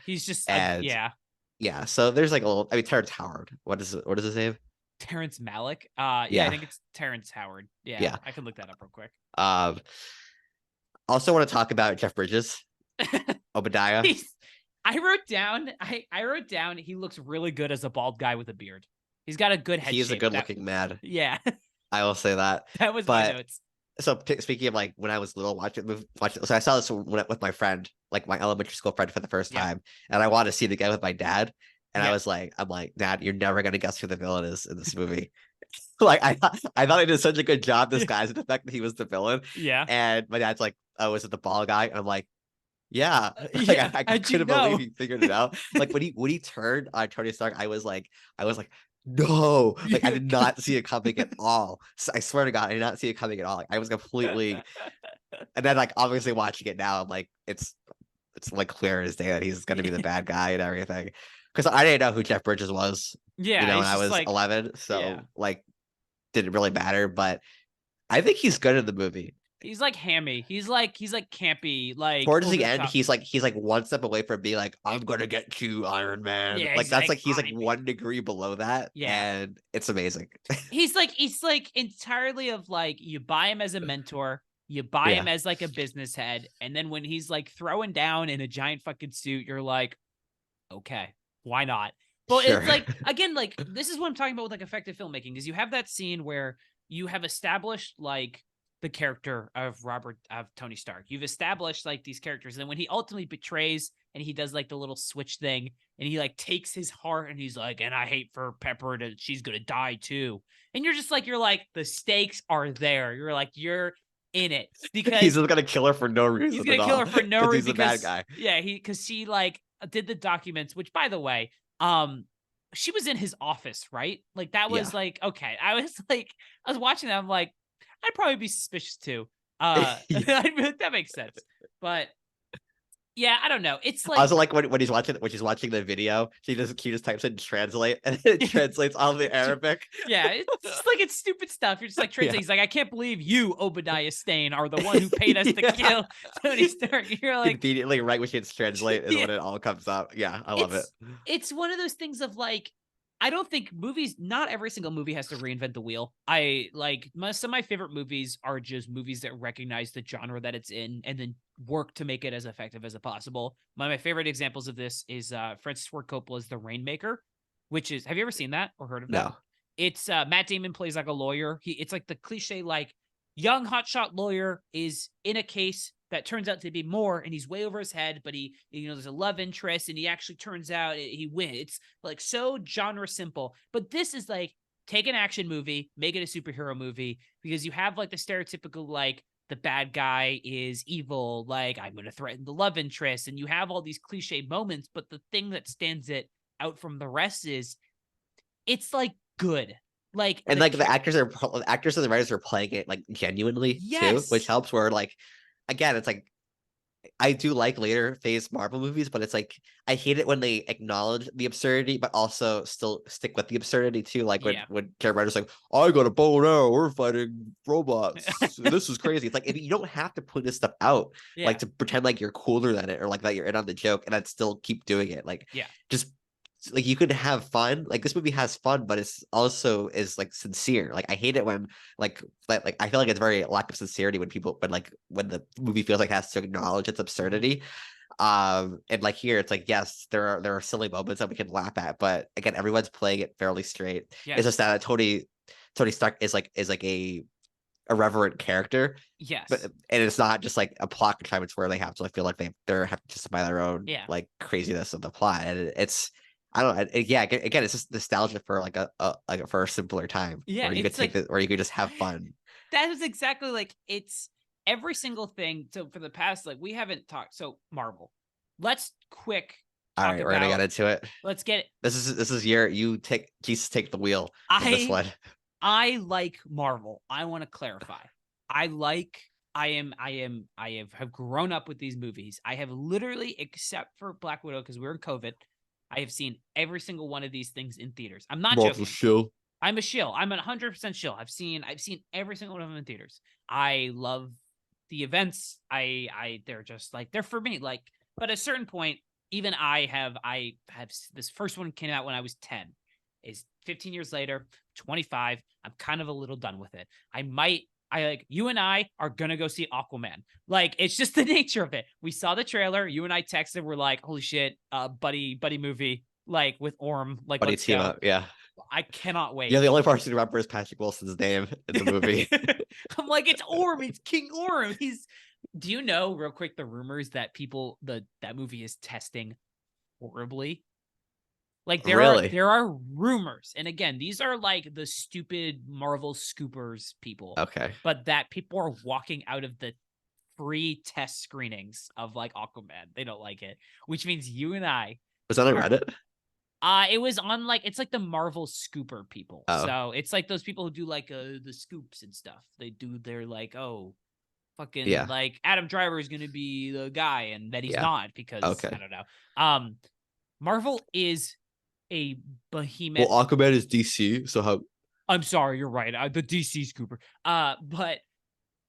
B: He's just
A: Yeah, so there's like a little. I mean, Terrence Howard. What is his name?
B: Terrence Malick. I think it's Terrence Howard. Yeah, I can look that up real quick.
A: Also want to talk about Jeff Bridges, Obadiah.
B: I wrote down. He looks really good as a bald guy with a beard. He's got a good head
A: He's a
B: shape.
A: good-looking man.
B: Yeah,
A: I will say that.
B: that was my
A: But
B: notes.
A: so speaking of like when I was little, watching. So I saw this with my friend, like my elementary school friend, for the first
B: Yeah.
A: time, and I wanted to see it again with my dad. And
B: Yeah.
A: I'm like, Dad, you're never gonna guess who the villain is in this movie. Like I thought he did such a good job disguising the fact that he was the villain.
B: Yeah.
A: And my dad's like, "Oh, is it the ball guy?" And I'm like, "Yeah." Like
B: Yeah.
A: I
B: How'd you
A: couldn't
B: know?
A: believe he figured it out. Like when he turned on Tony Stark, I was like, no, like I did not see it coming at all. I swear to God, I did not see it coming at all. Like I was completely, and then like obviously watching it now, I'm like, it's like clear as day that he's gonna be the bad guy and everything. Because I didn't know who Jeff Bridges was,
B: Yeah,
A: when
B: he's
A: I
B: just
A: was
B: like
A: 11, so
B: yeah.
A: like didn't really matter. But I think he's good in the movie.
B: He's like hammy. He's like campy, like
A: Towards
B: over
A: the
B: the
A: end,
B: top.
A: he's like one step away from being like, I'm gonna get you, Iron Man.
B: Yeah,
A: Like that's like he's like
B: "Fine."
A: 1 degree below that,
B: Yeah.
A: and it's amazing.
B: He's like entirely of like you buy him as a mentor, you buy him
A: Yeah.
B: as like a business head, and then when he's like throwing down in a giant fucking suit, you're like, okay, why not? But
A: Sure.
B: it's like again, like this is what I'm talking about with like effective filmmaking, is you have that scene where you have established like the character of Tony Stark. You've established like these characters, and then when he ultimately betrays and he does like the little switch thing, and he like takes his heart and he's like, and I hate for Pepper to she's gonna die too. And you're like, the stakes are there. You're like, you're in it because
A: He's just gonna kill her for no reason.
B: he's gonna
A: at
B: kill
A: all,
B: her for no
A: 'cause
B: reason
A: he's the bad guy.
B: yeah, because she like did the documents, which by the way, she was in his office, right? Like that was
A: Yeah.
B: like okay. I was watching that. I'm like, I'd probably be suspicious too.
A: Yeah.
B: That makes sense. But yeah, I don't know. It's like
A: Also, like when she's watching the video, she just types in translate, and it translates all the Arabic.
B: yeah, it's just like it's stupid stuff. You're just like translating.
A: Yeah.
B: He's like, I can't believe you, Obadiah Stane, are the one who paid us to
A: Yeah.
B: kill Tony Stark. You're like,
A: Conveniently, right when she hits translate is
B: Yeah.
A: when it all comes up. Yeah, I love it.
B: It's one of those things of like, I don't think not every single movie has to reinvent the wheel. Some of my favorite movies are just movies that recognize the genre that it's in and then work to make it as effective as possible. One of my favorite examples of this is Francis Ford Coppola's The Rainmaker, which is, have you ever seen that or heard of that?
A: No.
B: It's Matt Damon plays like a lawyer. It's like the cliche, like young hotshot lawyer is in a case that turns out to be more, and he's way over his head, but there's a love interest, and he actually turns out he wins. It's like so genre simple, but this is like, take an action movie, make it a superhero movie, because you have like the stereotypical, like the bad guy is evil, like I'm going to threaten the love interest, and you have all these cliche moments, but the thing that stands it out from the rest is it's like good. Like,
A: And like the actors and the writers are playing it like genuinely too,
B: Yes.
A: which helps. Where like, again, it's like I do like later phase Marvel movies, but it's like I hate it when they acknowledge the absurdity, but also still stick with the absurdity too. Like when Jared Ryder's like, I got a bow now, we're fighting robots. This is crazy. It's like, if you don't have to put this stuff out,
B: Yeah.
A: like to pretend like you're cooler than it, or like that you're in on the joke, and then still keep doing it. Like,
B: Yeah.
A: just like you could have fun. Like this movie has fun, but it's also is like sincere. Like I hate it when like I feel like it's very lack of sincerity when when the movie feels like it has to acknowledge its absurdity. And like here it's like, yes, there are silly moments that we can laugh at, but again, everyone's playing it fairly straight.
B: Yes.
A: It's just that Tony Stark is like a irreverent character.
B: Yes.
A: And it's not just like a plot contrivance where they have to feel like they're have to justify their own like craziness of the plot. And it's, I don't know. Yeah, again, it's just nostalgia for like for a simpler time.
B: Yeah,
A: where you could take where you could just have fun.
B: That is exactly like, it's every single thing. So for the past, like we haven't talked. So Marvel, let's quick.
A: All right, we're gonna get into it.
B: Let's get it.
A: This is take the wheel. This one.
B: I like Marvel. I want to clarify. I have grown up with these movies. I have literally, except for Black Widow, because we were in COVID, I have seen every single one of these things in theaters. I'm not joking.
A: Shill.
B: I'm a shill. I'm 100% shill. I've seen every single one of them in theaters. I love the events. They're just like, they're for me. Like, but at a certain point, even I have this first one came out when I was 10. Is 15 years later, 25. I'm kind of a little done with it. You and I are going to go see Aquaman. Like, it's just the nature of it. We saw the trailer. You and I texted. We're like, holy shit, buddy movie, like with Orm. Like,
A: Buddy
B: let's
A: team
B: go.
A: up. Yeah.
B: I cannot wait.
A: Yeah, the only person to remember is Patrick Wilson's name in the movie.
B: I'm like, it's Orm, it's King Orm. Do you know, real quick, the rumors that that movie is testing horribly? Like
A: Really?
B: there are rumors. And again, these are like the stupid Marvel scoopers people.
A: Okay.
B: But that people are walking out of the free test screenings of like Aquaman. They don't like it, which means you and I
A: Was that on
B: are
A: Reddit?
B: it was on like it's like the Marvel scooper people.
A: Oh.
B: So it's like those people who do like the scoops and stuff. They do their like, oh, fucking
A: Yeah.
B: like Adam Driver is gonna be the guy, and that he's
A: Yeah.
B: not because
A: Okay.
B: I don't know. Marvel is a behemoth.
A: Well, Aquaman is DC, so how?
B: I'm sorry, you're right. The DC scooper. But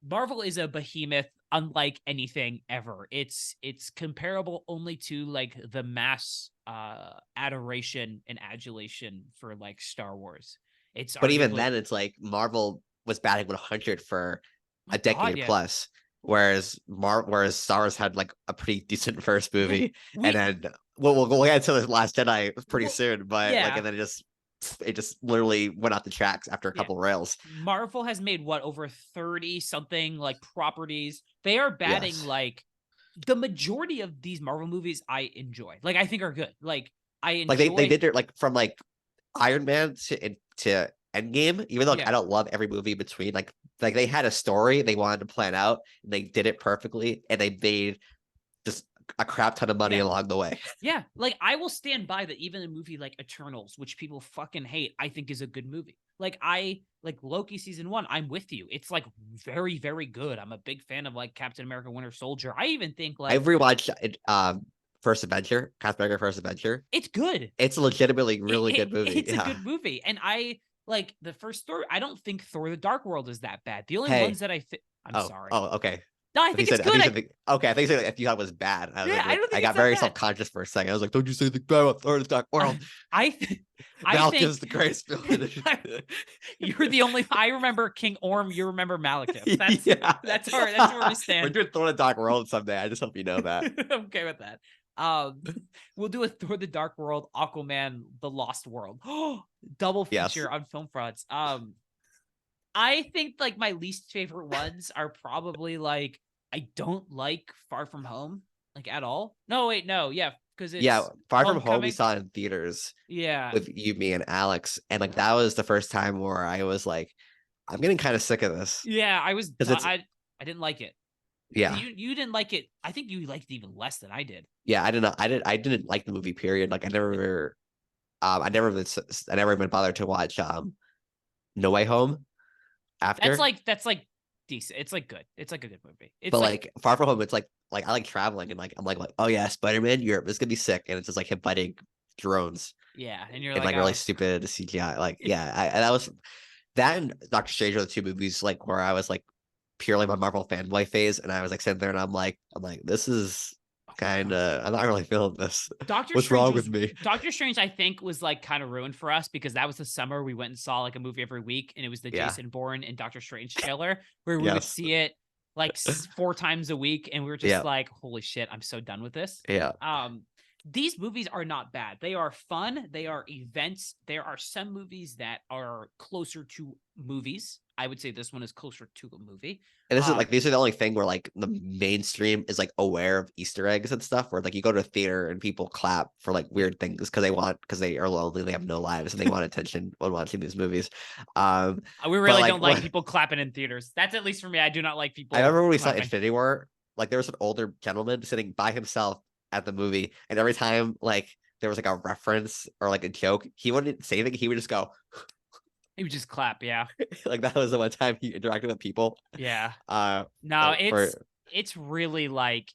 B: Marvel is a behemoth unlike anything ever. It's comparable only to like the mass adoration and adulation for like Star Wars. It's
A: But even
B: arguably-
A: then, it's like Marvel was batting 100 for
B: My
A: a decade
B: God, yeah.
A: plus, whereas Star Wars had like a pretty decent first movie,
B: We-
A: and then we'll get into the Last Jedi pretty
B: Well,
A: soon, but
B: yeah.
A: like, and then it just literally went off the tracks after a
B: Yeah.
A: couple rails.
B: Marvel has made what, over 30 something like properties. They are batting
A: Yes.
B: like the majority of these Marvel movies I enjoy. Like I think are good. Like I enjoy.
A: Like they did it like from like Iron Man to Endgame, even though like,
B: Yeah.
A: I don't love every movie between. Like they had a story they wanted to plan out, and they did it perfectly, and they made just a crap ton of money
B: Yeah.
A: along the way.
B: Yeah, like I will stand by that. Even a movie like Eternals, which people fucking hate, I think is a good movie. Like I like Loki season 1. I'm with you. It's like very, very good. I'm a big fan of like Captain America: Winter Soldier. I even think like
A: I rewatched it, First Adventure, Captain America: First Adventure.
B: it's good.
A: It's a legitimately really good movie.
B: It's a good movie, and I like the first Thor. I don't think Thor: The Dark World is that bad. The only
A: Hey.
B: ones that I'm sorry.
A: Oh, okay.
B: No, I
A: If you
B: think it's
A: said, if
B: good.
A: you said okay, I think you said if you thought it was bad. I was
B: Yeah, I don't think
A: I got
B: it's that
A: very
B: bad.
A: self-conscious for a second. I was like, don't you say the bad about Thor: The Dark World?
B: I think
A: Malekith's the greatest villain.
B: you're the only. I remember King Orm. You remember Malekith. That's
A: Yeah.
B: that's where we
A: We're
B: stand.
A: doing Thor: The Dark World someday. I just hope you know that.
B: I'm okay with that. We'll do a Thor: The Dark World, Aquaman: The Lost World. Double
A: Yes.
B: feature on film fronts. I think like my least favorite ones are probably like I don't like Far From Home like at all. No, wait, no, yeah, because it's
A: Yeah, Far From Home we
B: Homecoming.
A: saw in theaters
B: Yeah,
A: with you, me, and Alex, and like that was the first time where I was like, I'm getting kind of sick of this.
B: yeah, I was
A: 'Cause it's-
B: I didn't like it.
A: Yeah,
B: You didn't like it. I think you liked it even less than I did.
A: yeah, I didn't like the movie. Period. Like I never even bothered to watch No Way Home after.
B: That's like decent. It's like good. It's like a good movie. It's
A: But like Far From Home, it's like I like traveling, and like I'm like oh yeah, Spider-Man Europe, this is gonna be sick, and it's just like him fighting drones
B: yeah, and you're
A: and
B: like,
A: like really
B: oh,
A: stupid CGI. Like yeah, that was that and Doctor Strange are the two movies like where I was like purely my Marvel fanboy phase, and I was like sitting there and I'm like this is kind of I'm not really feeling this.
B: Doctor
A: What's
B: Strange
A: wrong
B: was-
A: with me?
B: Doctor Strange, I think, was like kind of ruined for us because that was the summer we went and saw like a movie every week, and it was the
A: Yeah.
B: Jason Bourne and Doctor Strange trailer where we would
A: Yes.
B: see it like 4 times a week, and we were just
A: Yeah.
B: like, holy shit, I'm so done with this.
A: Yeah,
B: These movies are not bad. They are fun. They are events. There are some movies that are closer to movies. I would say this one is closer to a movie.
A: and this is like these are the only thing where like the mainstream is like aware of Easter eggs and stuff. Where like you go to a theater and people clap for like weird things because they are lonely, they have no lives, and they want attention when watching these movies.
B: We really
A: like,
B: don't like
A: what-
B: people clapping in theaters. That's at least for me. I do not like people.
A: I remember when we saw
B: clapping.
A: Infinity War, like there was an older gentleman sitting by himself at the movie, and every time like there was like a reference or like a joke, he wouldn't say anything. He would just go
B: He would just clap. Yeah.
A: like that was the one time he interacted with people.
B: Yeah.
A: Uh,
B: No,
A: for-
B: it's really like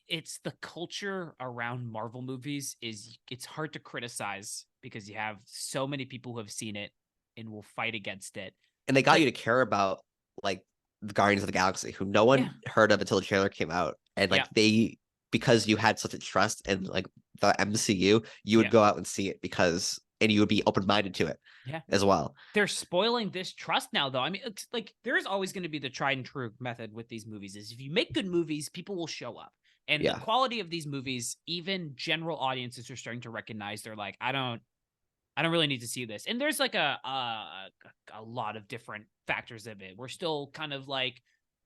B: it's the culture around Marvel movies it's hard to criticize because you have so many people who have seen it and will fight against it.
A: and they got
B: Like-
A: you to care about like the Guardians of the Galaxy, who no one
B: Yeah.
A: heard of until the trailer came out, and like
B: Yeah.
A: because you had such a trust in like the MCU, you would
B: Yeah.
A: go out and see it and you would be open minded to it,
B: Yeah.
A: as well.
B: They're spoiling this trust now though. I mean, it's like there's always going to be the tried and true method with these movies is if you make good movies, people will show up. And
A: Yeah.
B: the quality of these movies, even general audiences are starting to recognize they're like, I don't I don't really need to see this. And there's like a lot of different factors of it. We're still kind of like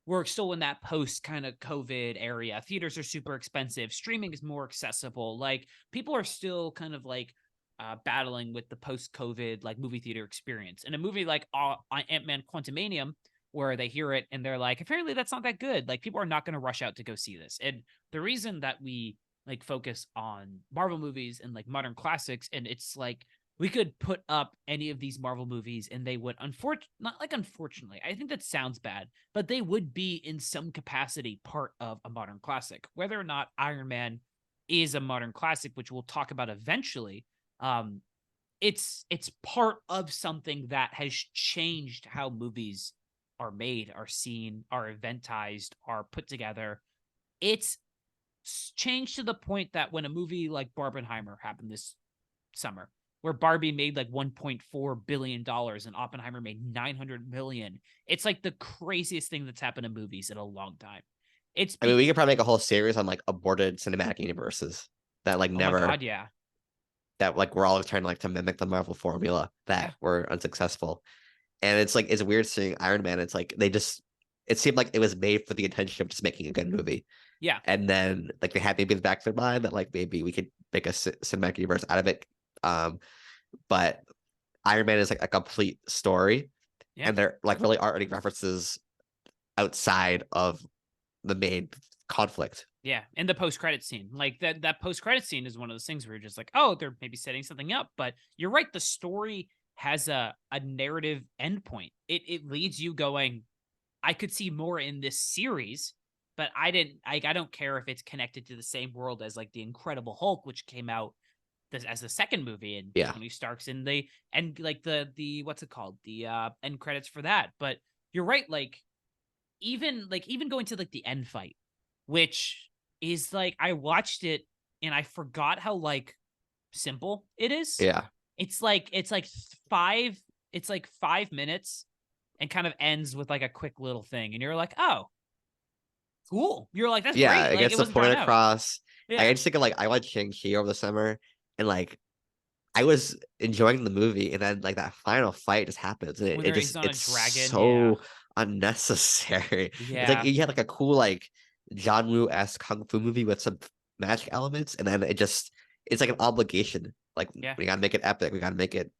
B: we're still in that post kind of COVID area. Theaters are super expensive. Streaming is more accessible. Like people are still kind of like battling with the post COVID like movie theater experience. And a movie like Ant-Man Quantumanium, where they hear it and they're like, apparently that's not that good. Like people are not going to rush out to go see this. And the reason that we like focus on Marvel movies and like modern classics, and it's like we could put up any of these Marvel movies and they would unfortunately, I think that sounds bad, but they would be in some capacity part of a modern classic. Whether or not Iron Man is a modern classic, which we'll talk about eventually, it's part of something that has changed how movies are made, are seen, are eventized, are put together. It's changed to the point that when a movie like Barbenheimer happened this summer, where Barbie made like $1.4 billion and Oppenheimer made 900 million, it's like the craziest thing that's happened in movies in a long time.
A: I mean, we could probably make a whole series on like aborted cinematic universes that like
B: oh
A: never,
B: my God, yeah.
A: that like we're all trying like to mimic the Marvel formula that were unsuccessful. And it's like, it's weird seeing Iron Man. It's like it seemed like it was made for the intention of just making a good movie.
B: Yeah.
A: And then like they had maybe in the back of their mind that like maybe we could make a cinematic universe out of it. But Iron Man is like a complete story. Yeah. And there like really aren't any references outside of the main conflict.
B: Yeah, and the post-credit scene. Like that post-credit scene is one of those things where you're just like, oh, they're maybe setting something up. But you're right, the story has a narrative endpoint. It leads you going, I could see more in this series, but I don't care if it's connected to the same world as like the Incredible Hulk, which came out as the second movie, and Tony Stark's in the and like the what's it called, the end credits for that. But you're right, like even going to like the end fight, which is like I watched it and I forgot how like simple it is.
A: Yeah.
B: It's like 5 minutes and kind of ends with like a quick little thing, and you're like, oh, cool. You're like, that's great.
A: Yeah, it
B: like,
A: gets the point across.
B: Yeah.
A: I just think of like I watched Shang-Chi over the summer, and like I was enjoying the movie, and then like that final fight just happens, and it's so unnecessary.
B: Yeah.
A: It's like you had like a cool like John Woo-esque kung fu movie with some magic elements, and then it's like an obligation. Like we gotta make it epic, we gotta make it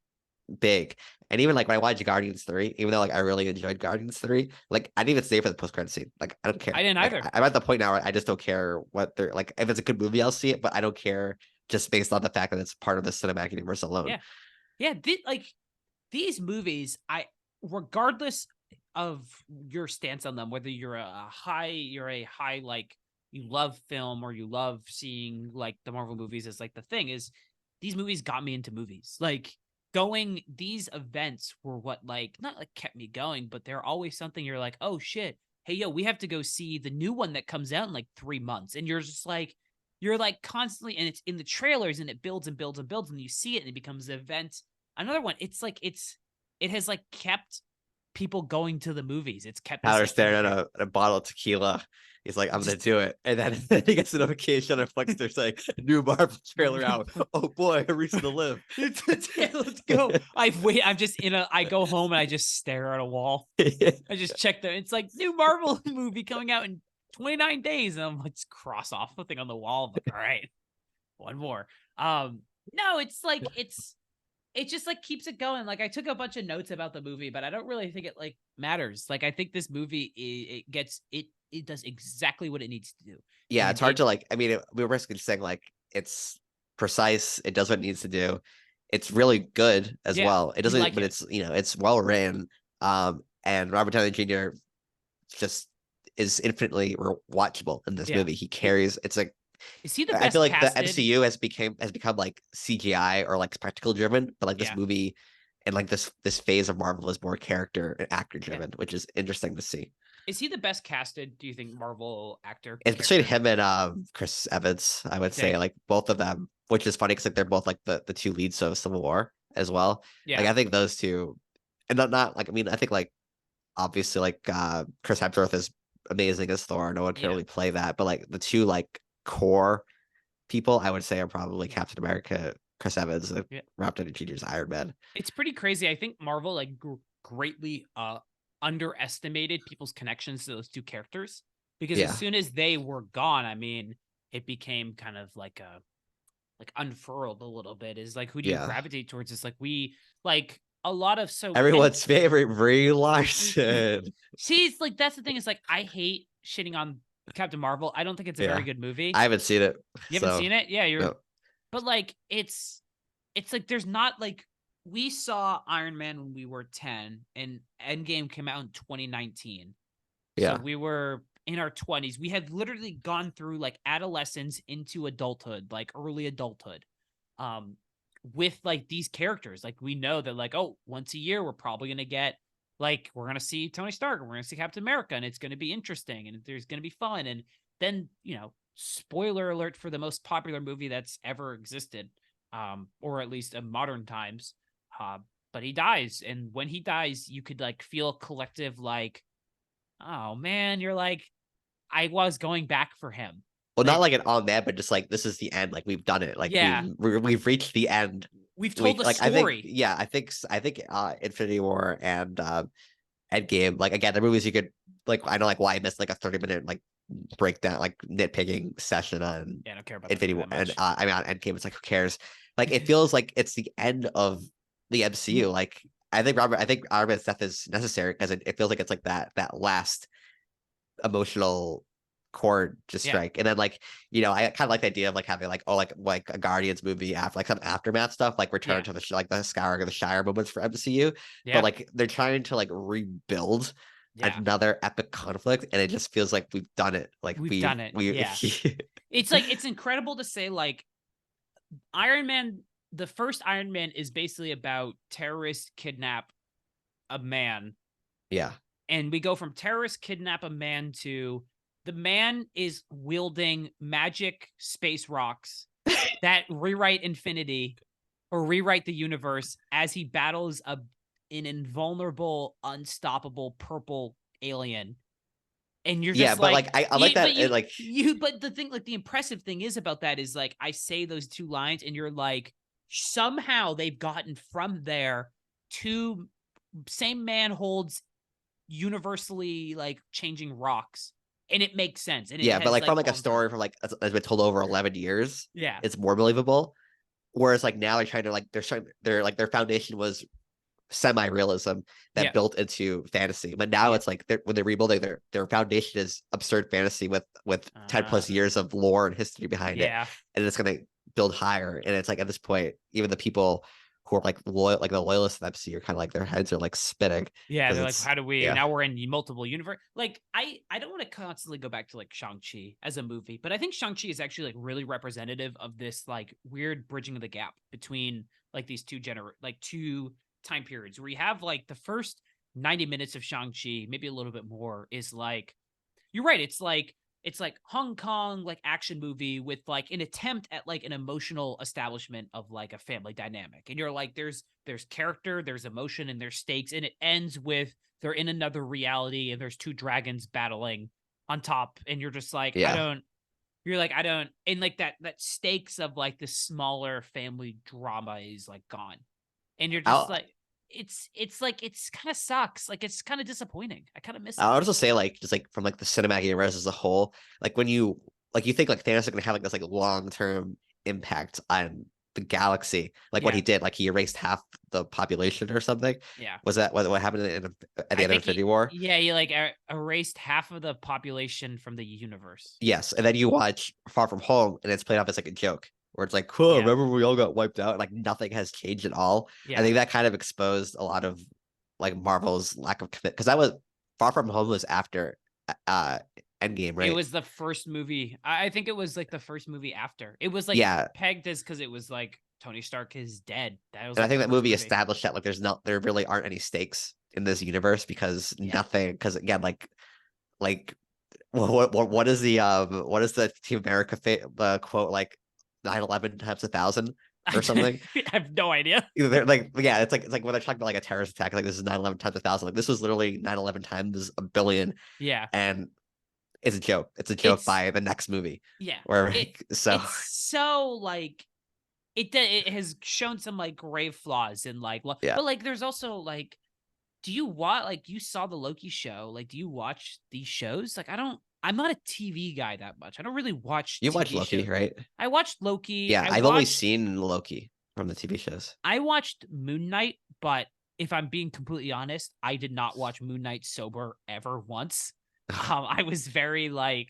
A: big. And even like when I watched Guardians 3, even though like I really enjoyed Guardians 3, like I didn't even stay for the post-credit scene. Like I don't care.
B: I didn't either.
A: I'm at the point now where I just don't care what they're like. If it's a good movie, I'll see it, but I don't care just based on the fact that it's part of the cinematic universe alone.
B: Yeah. These movies, regardless of your stance on them, whether you're a high like you love film or you love seeing like the Marvel movies as like the thing is, these movies got me into movies. Like these events were what like not like kept me going, but they're always something you're like, oh shit, hey yo, we have to go see the new one that comes out in like 3 months, and you're just like, you're like constantly, and it's in the trailers and it builds and builds and builds, and you see it and it becomes an event. Another one, it's like it has like kept people going to the movies. It's kept
A: Tyler staring at a bottle of tequila. He's like, I'm gonna do it. And then he gets a notification on Flexster saying, new Marvel trailer out. Oh boy, a reason to live.
B: Let's go. I go home and I just stare at a wall. I just check them. It's like new Marvel movie coming out in 29 days. And I'm like, just cross off the thing on the wall. I'm like, all right, one more. No, it's like it just like keeps it going. Like I took a bunch of notes about the movie, but I don't really think it like matters. Like I think this movie it does exactly what it needs to do.
A: Yeah,
B: and
A: it's hard to like. I mean, we were basically saying like it's precise. It does what it needs to do. It's really good as well. It doesn't, but it's it's well ran. And Robert Downey Jr. just is infinitely watchable in this movie. He carries. It's like.
B: Is he the best?
A: I feel like
B: casted?
A: the MCU has become like CGI or like spectacle driven, but like this movie and like this phase of Marvel is more character and actor driven, which is interesting to see.
B: Is he the best casted, do you think, Marvel actor?
A: It's between him and Chris Evans, I would say, like both of them, which is funny because like they're both like the two leads of Civil War as well. Yeah, like I think those two, and not like, I mean, I think like obviously like Chris Hemsworth is amazing as Thor. No one can really play that, but like the two like core people I would say are probably Captain America Chris Evans,
B: Yeah.
A: Robert Downey Jr.'s Iron Man.
B: It's pretty crazy. I think Marvel like greatly underestimated people's connections to those two characters, because as
A: Yeah.
B: soon as they were gone, I mean, it became kind of like unfurled a little bit. Is like, who do you
A: Yeah.
B: gravitate towards? It's like we like a lot of
A: Everyone's favorite Brie Larson.
B: See, it's like that's the thing. Is like I hate shitting on Captain Marvel. I don't think it's a very
A: Yeah.
B: good movie.
A: I haven't seen it.
B: You haven't
A: So
B: seen it? Yeah, you're.
A: no.
B: But like it's like there's not like we saw Iron Man when we were 10 and Endgame came out in 2019.
A: Yeah.
B: So we were in our 20s. We had literally gone through like adolescence into adulthood, like early adulthood. With like these characters. Like we know that like, oh, once a year we're probably gonna get like we're gonna see Tony Stark and we're gonna see Captain America and it's gonna be interesting and there's gonna be fun. And then, spoiler alert for the most popular movie that's ever existed, or at least in modern times. But he dies, and when he dies, you could like feel a collective like, oh man, you're like, I was going back for him.
A: Well, not like an on that, but just like this is the end. Like we've done it. Like
B: Yeah.
A: we've reached the end.
B: We've told the
A: like
B: story.
A: I think Infinity War and Endgame, like again, the movies you could like. I know like why I missed like a 30-minute like breakdown, like nitpicking session on
B: Yeah, I don't care about
A: Infinity War
B: that much.
A: and I mean on Endgame. It's like who cares? Like it feels like it's the end of the MCU. Like I think Iron Man's death is necessary because it feels like it's like that last emotional chord just
B: Yeah.
A: strike. And then like, I kind of like the idea of like having like like a Guardians movie after like some aftermath stuff, like return to the like the Skyrim or the Shire moments for MCU.
B: Yeah.
A: But like they're trying to like rebuild another epic conflict, and it just feels like we've done it. Like
B: we've done it. Yeah. It's like it's incredible to say like Iron Man, the first Iron Man is basically about terrorists kidnap a man.
A: Yeah.
B: And we go from terrorists kidnap a man to the man is wielding magic space rocks that rewrite infinity or rewrite the universe as he battles an invulnerable, unstoppable purple alien. And you're just
A: but like I like that.
B: But the thing, like the impressive thing is about that is like I say those two lines, and you're like, somehow they've gotten from there to same man holds universally like changing rocks, and it makes sense. And it
A: but like from like a
B: all
A: story from like has been told over 11 years,
B: yeah,
A: it's more believable. Whereas like now they're trying to like their foundation was semi-realism that built into fantasy, but now it's like when they're rebuilding their foundation is absurd fantasy with 10 plus years of lore and history behind it, and it's gonna build higher. And it's like at this point, even the people who are like loyal, like the loyalists of MCU, are kind of like their heads are like spinning.
B: Yeah, they're like, how do we?
A: Yeah.
B: Now we're in multiple universe. Like, I don't want to constantly go back to like Shang-Chi as a movie, but I think Shang-Chi is actually like really representative of this like weird bridging of the gap between like these two time periods where you have like the first 90 minutes of Shang-Chi, maybe a little bit more, is like, you're right. It's like Hong Kong, like action movie with like an attempt at like an emotional establishment of like a family dynamic. And you're like, there's character, there's emotion, and there's stakes. And it ends with they're in another reality and there's two dragons battling on top. And you're just like, and like that stakes of like the smaller family drama is like gone. And you're just like, it's like, it's kind of sucks. Like, it's kind of disappointing. I kind of miss it.
A: I would also say like, just like from like the cinematic universe as a whole, like when you think like Thanos is going to have like this like long-term impact on the galaxy, like what he did, like he erased half the population or something.
B: Yeah.
A: Was that what happened at the end of Infinity War?
B: Yeah. He like erased half of the population from the universe.
A: Yes. And then you watch Far From Home and it's played off as like a joke. Where it's like, cool, remember we all got wiped out? Like nothing has changed at all. Yeah. I think that kind of exposed a lot of like Marvel's lack of commitment. Because Far From Home was after Endgame, right?
B: It was the first movie. I think it was like the first movie after. It was like pegged as because it was like Tony Stark is dead. That was. And
A: I think that movie established that like there really aren't any stakes in this universe because nothing. Because again, like what is the Team America quote like? 9/11 times 1,000 or something.
B: I have no idea.
A: They're like, it's like when they're talking about like a terrorist attack, like this is 9/11 times 1,000. Like this was literally 9/11 times 1 billion.
B: Yeah,
A: and it's a joke. It's a joke by the next movie.
B: Yeah,
A: where
B: it's so like it has shown some like grave flaws in like,
A: Yeah.
B: but like there's also like, do you watch like you saw the Loki show? Like, do you watch these shows? Like, I'm not a TV guy that much. I don't really watch
A: You watch
B: TV
A: Loki,
B: shows.
A: right?
B: I watched Loki.
A: Yeah, I've only seen Loki from the TV shows.
B: I watched Moon Knight, but if I'm being completely honest, I did not watch Moon Knight sober ever once. I was very like,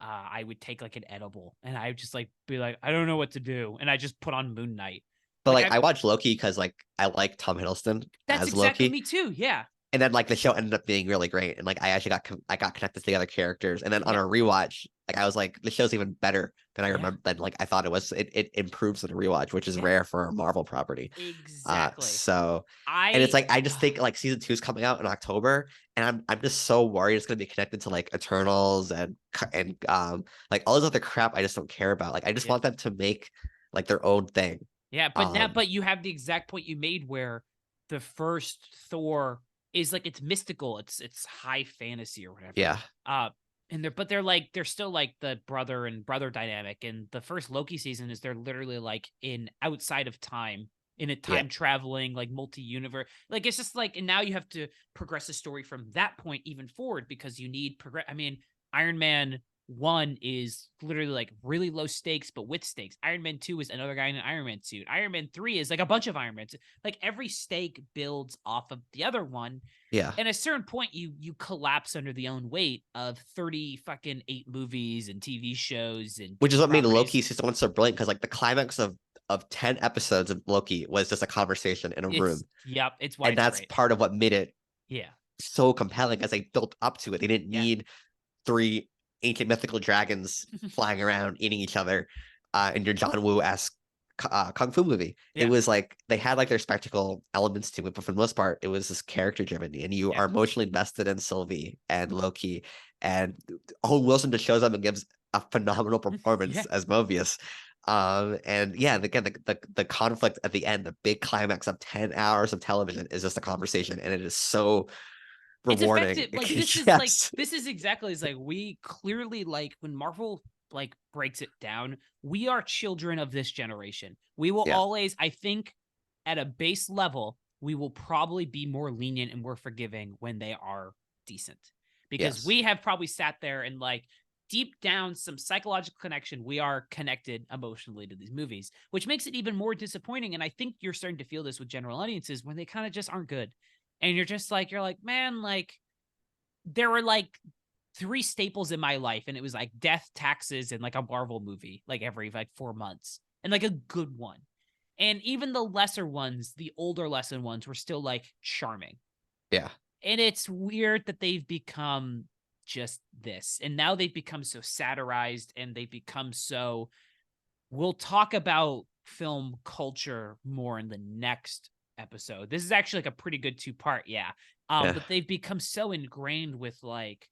B: I would take like an edible and I would just like be like, I don't know what to do, and I just put on Moon Knight.
A: But
B: Like
A: like I watched Loki because like I like Tom Hiddleston
B: that's
A: as
B: exactly
A: Loki.
B: me too. Yeah,
A: And then like the show ended up being really great, and like I actually got connected to the other characters. And then on
B: Yeah.
A: a rewatch, like I was like, the show's even better than I
B: Yeah.
A: remember. Than like I thought it was. It improves in a rewatch, which is
B: Yeah.
A: rare for a Marvel property.
B: exactly.
A: So and it's like I just think like season 2 is coming out in October, and I'm just so worried it's gonna be connected to like Eternals and like all this other crap I just don't care about. Like I just
B: Yeah.
A: want them to make like their own thing.
B: Yeah, but you have the exact point you made where the first Thor is like it's mystical, it's high fantasy or whatever.
A: Yeah.
B: And they're still like the brother and brother dynamic. And the first Loki season is they're literally like in outside of time, in a time traveling, like multi-universe. Like it's just like, and now you have to progress the story from that point even forward because you need I mean, Iron Man 1 is literally like really low stakes, but with stakes. Iron Man 2 is another guy in an Iron Man suit. Iron Man 3 is like a bunch of Iron Mans. Like every stake builds off of the other one.
A: Yeah.
B: And at a certain point, you collapse under the own weight of 30 fucking 8 movies and TV shows and
A: which is what made
B: properties.
A: Loki season 1 so brilliant, because like the climax of 10 episodes of Loki was just a conversation in a room.
B: Yep, it's why
A: and
B: it's
A: that's
B: great.
A: part of what made it
B: Yeah.
A: so compelling, as they built up to it. They didn't need 3 ancient mythical dragons flying around eating each other in your John Woo-esque kung fu movie.
B: Yeah.
A: It was like they had like their spectacle elements to it, but for the most part it was just character driven, and you are emotionally invested in Sylvie and Loki, and Owen Wilson just shows up and gives a phenomenal performance as Mobius. And yeah, again, the conflict at the end, the big climax of 10 hours of television, is just a conversation, and it is so rewarding.
B: It's effective. Like this is
A: Yes.
B: like this is exactly, it's like we clearly, like when Marvel like breaks it down, we are children of this generation. We will always, I think, at a base level, we will probably be more lenient and more forgiving when they are decent. Because we have probably sat there and like deep down some psychological connection, we are connected emotionally to these movies, which makes it even more disappointing. And I think you're starting to feel this with general audiences when they kind of just aren't good. And you're like, man, like there were like 3 staples in my life, and it was like death, taxes, and like a Marvel movie, like every like 4 months, and like a good one. And even the lesser ones, the older lesson ones, were still like charming.
A: Yeah.
B: And it's weird that they've become just this. And now they've become so satirized, and they've become so, we'll talk about film culture more in the next episode. This is actually like a pretty good 2-part. But they've become so ingrained with like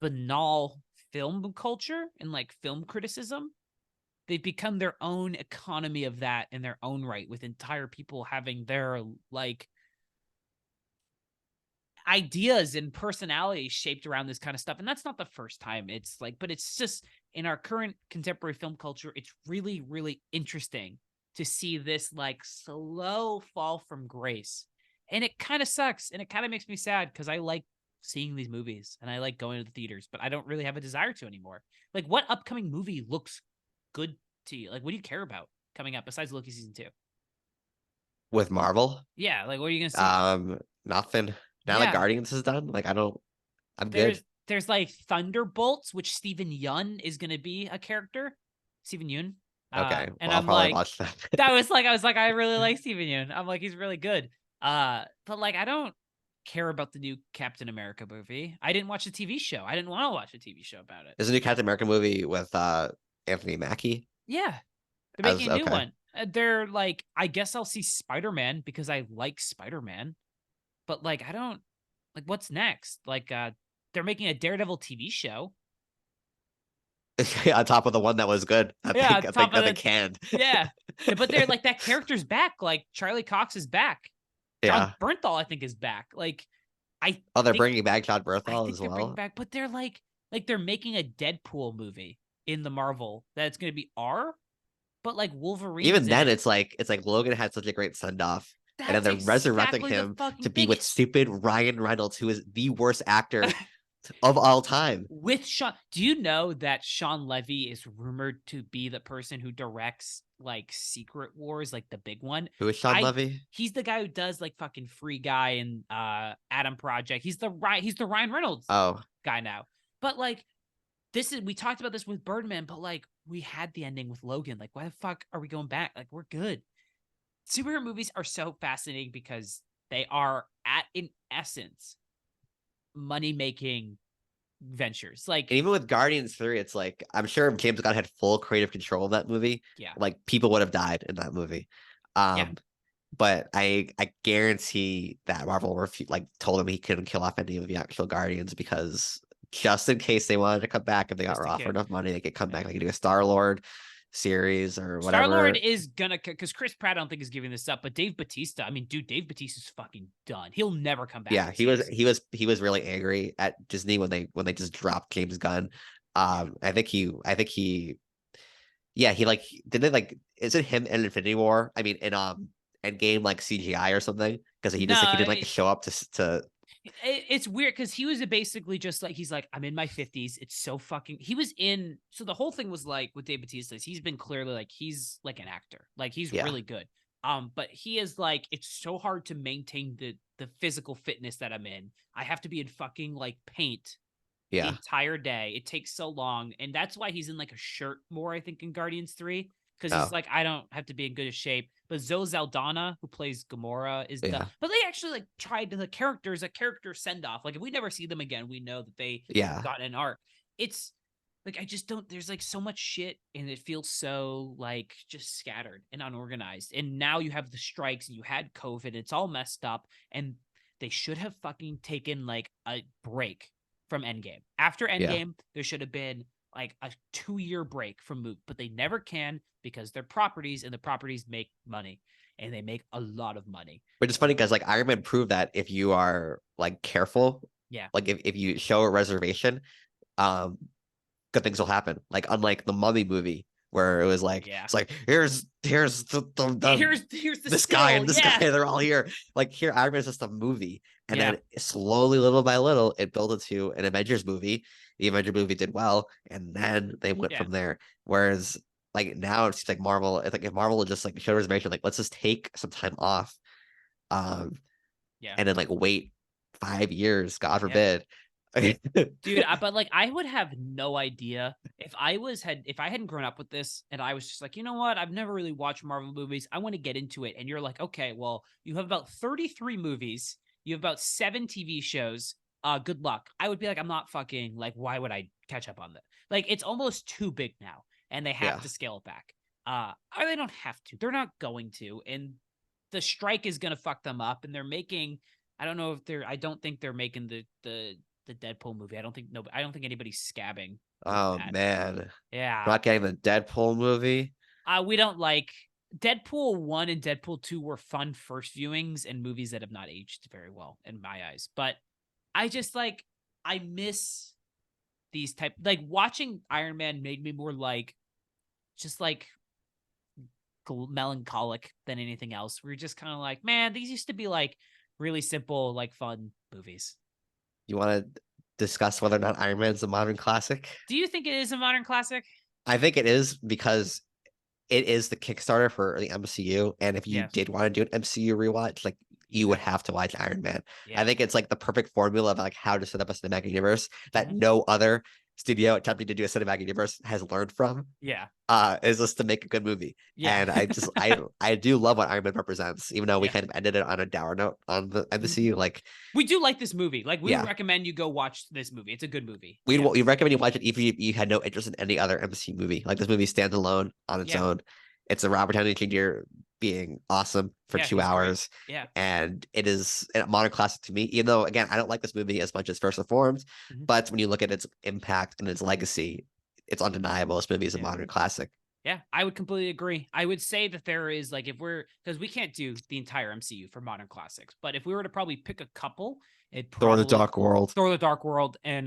B: banal film culture and like film criticism. They've become their own economy of that in their own right, with entire people having their like ideas and personalities shaped around this kind of stuff. And that's not the first time. It's like, but it's just in our current contemporary film culture, it's really, really interesting to see this like slow fall from grace. And it kind of sucks. And it kind of makes me sad, because I like seeing these movies and I like going to the theaters, but I don't really have a desire to anymore. Like, what upcoming movie looks good to you? Like, what do you care about coming up besides Loki season 2?
A: With Marvel?
B: Yeah, like what are you gonna see?
A: Nothing. Now that Guardians is done, like I'm good.
B: There's like Thunderbolts, which Steven Yeun is gonna be a character. Steven Yeun.
A: Okay.
B: And
A: I'll
B: I'm
A: probably
B: like,
A: watch that.
B: I was like, I really like Steven Yeun. I'm like, he's really good. But like, I don't care about the new Captain America movie. I didn't watch the TV show. I didn't want to watch a TV show about it.
A: There's a new Captain America movie with Anthony Mackie.
B: Yeah. They're making a new one. They're like, I guess I'll see Spider-Man because I like Spider-Man. But like, I don't, like, what's next? Like, they're making a Daredevil TV show.
A: On top of the one that was good. I think that they canned.
B: Yeah. But they're like, that character's back. Like, Charlie Cox is back. John Bernthal, I think, is back. Like,
A: they're bringing back John Bernthal as well.
B: Back, but they're like they're making a Deadpool movie in the Marvel that's going to be R. But like Wolverine,
A: Even then, it's like Logan had such a great send off, and then
B: that's
A: they're resurrecting
B: exactly the
A: him
B: fucking
A: to be
B: thing.
A: with stupid Ryan Reynolds, who is the worst actor of all time.
B: With Sean, do you know that Sean Levy is rumored to be the person who directs like Secret Wars, like the big one?
A: Who is Sean Levy?
B: He's the guy who does like fucking Free Guy and Adam Project. He's the Ryan Reynolds
A: Oh,
B: guy now. But like we talked about this with Birdman, but like we had the ending with Logan. Like, why the fuck are we going back? Like, we're good. Superhero movies are so fascinating because they are in essence money making ventures. Like,
A: and even with Guardians 3, it's like I'm sure if James Gunn had full creative control of that movie,
B: yeah,
A: like people would have died in that movie.
B: Yeah.
A: But I guarantee that Marvel told him he couldn't kill off any of the actual Guardians because just in case they wanted to come back, if they got offered enough money, they could come back. They could do a Star-Lord series or whatever.
B: Star-Lord is gonna, because Chris Pratt I don't think is giving this up, but Dave Bautista, I mean, dude, Dave Bautista's fucking done. He'll never come back.
A: Yeah, he was really angry at Disney when they just dropped James Gunn. I think he yeah, he like did it like is it him in Infinity War? I mean in Endgame like CGI or something because he didn't like show up to
B: it's weird because he was basically just like he's like I'm in my 50s. It's so fucking. He was in. So the whole thing was like with Dave Bautista, he's been clearly like he's like an actor, like he's really good. But he is like it's so hard to maintain the physical fitness that I'm in. I have to be in fucking like paint the entire day. It takes so long, and that's why he's in like a shirt more. I think in Guardians 3 because he's like I don't have to be in good shape. But Zoe Saldana, who plays Gamora, is done. But they actually like tried to the characters a character send off. Like if we never see them again, we know that they got an arc. It's like I just don't. There's like so much shit, and it feels so like just scattered and unorganized. And now you have the strikes, and you had COVID. It's all messed up, and they should have fucking taken like a break from Endgame. After Endgame, there should have been like a 2-year break from movie, but they never can because they're properties and the properties make money and they make a lot of money.
A: Which is funny because like Iron Man proved that if you are like careful, like if you show a reservation, good things will happen. Like unlike the Mummy movie where it was like it's like here's
B: here's
A: this guy and this guy, they're all here. Like here, Iron Man is just a movie, and then slowly, little by little, it built into an Avengers movie. The Avengers movie did well, and then they went from there. Whereas like now it seems like Marvel, it's like if Marvel would just like show reservation, like let's just take some time off, and then like wait 5 years, God forbid.
B: Dude, but like I would have no idea if I hadn't grown up with this and I was just like, you know what, I've never really watched Marvel movies, I want to get into it. And you're like, okay, well, you have about 33 movies, you have about 7 TV shows, good luck. I would be like, I'm not fucking like, why would I catch up on that? Like it's almost too big now and they have to scale it back. Or they don't have to, they're not going to, and the strike is gonna fuck them up. And they're making, I don't think they're making the Deadpool movie. I don't think anybody's scabbing.
A: Oh man.
B: Yeah.
A: We're not getting the Deadpool movie.
B: We don't like Deadpool 1 and Deadpool 2 were fun first viewings and movies that have not aged very well in my eyes. But I just like I miss these type like watching Iron Man made me more like just like melancholic than anything else. We're just kind of like, man, these used to be like really simple, like fun movies.
A: You want to discuss whether or not Iron Man is a modern classic?
B: Do you think it is a modern classic?
A: I think it is because it is the Kickstarter for the MCU. And if you did want to do an MCU rewatch, like you would have to watch Iron Man. I think it's like the perfect formula of like how to set up a cinematic universe that no other studio attempting to do a cinematic universe has learned from. Is just to make a good movie. And I do love what Iron Man represents, even though we kind of ended it on a dour note on the MCU. Like
B: we do like this movie. Like we would recommend you go watch this movie. It's a good movie.
A: We recommend you watch it even if you had no interest in any other MCU movie. Like this movie stands alone on its own. It's a Robert Downey Jr. being awesome for 2 hours. And it is a modern classic to me, even though again, I don't like this movie as much as First Reformed, but when you look at its impact and its legacy, it's undeniable. This movie is a modern classic.
B: Yeah, I would completely agree. I would say that there is like because we can't do the entire MCU for modern classics, but if we were to probably pick a couple,
A: Thor: The Dark
B: World, and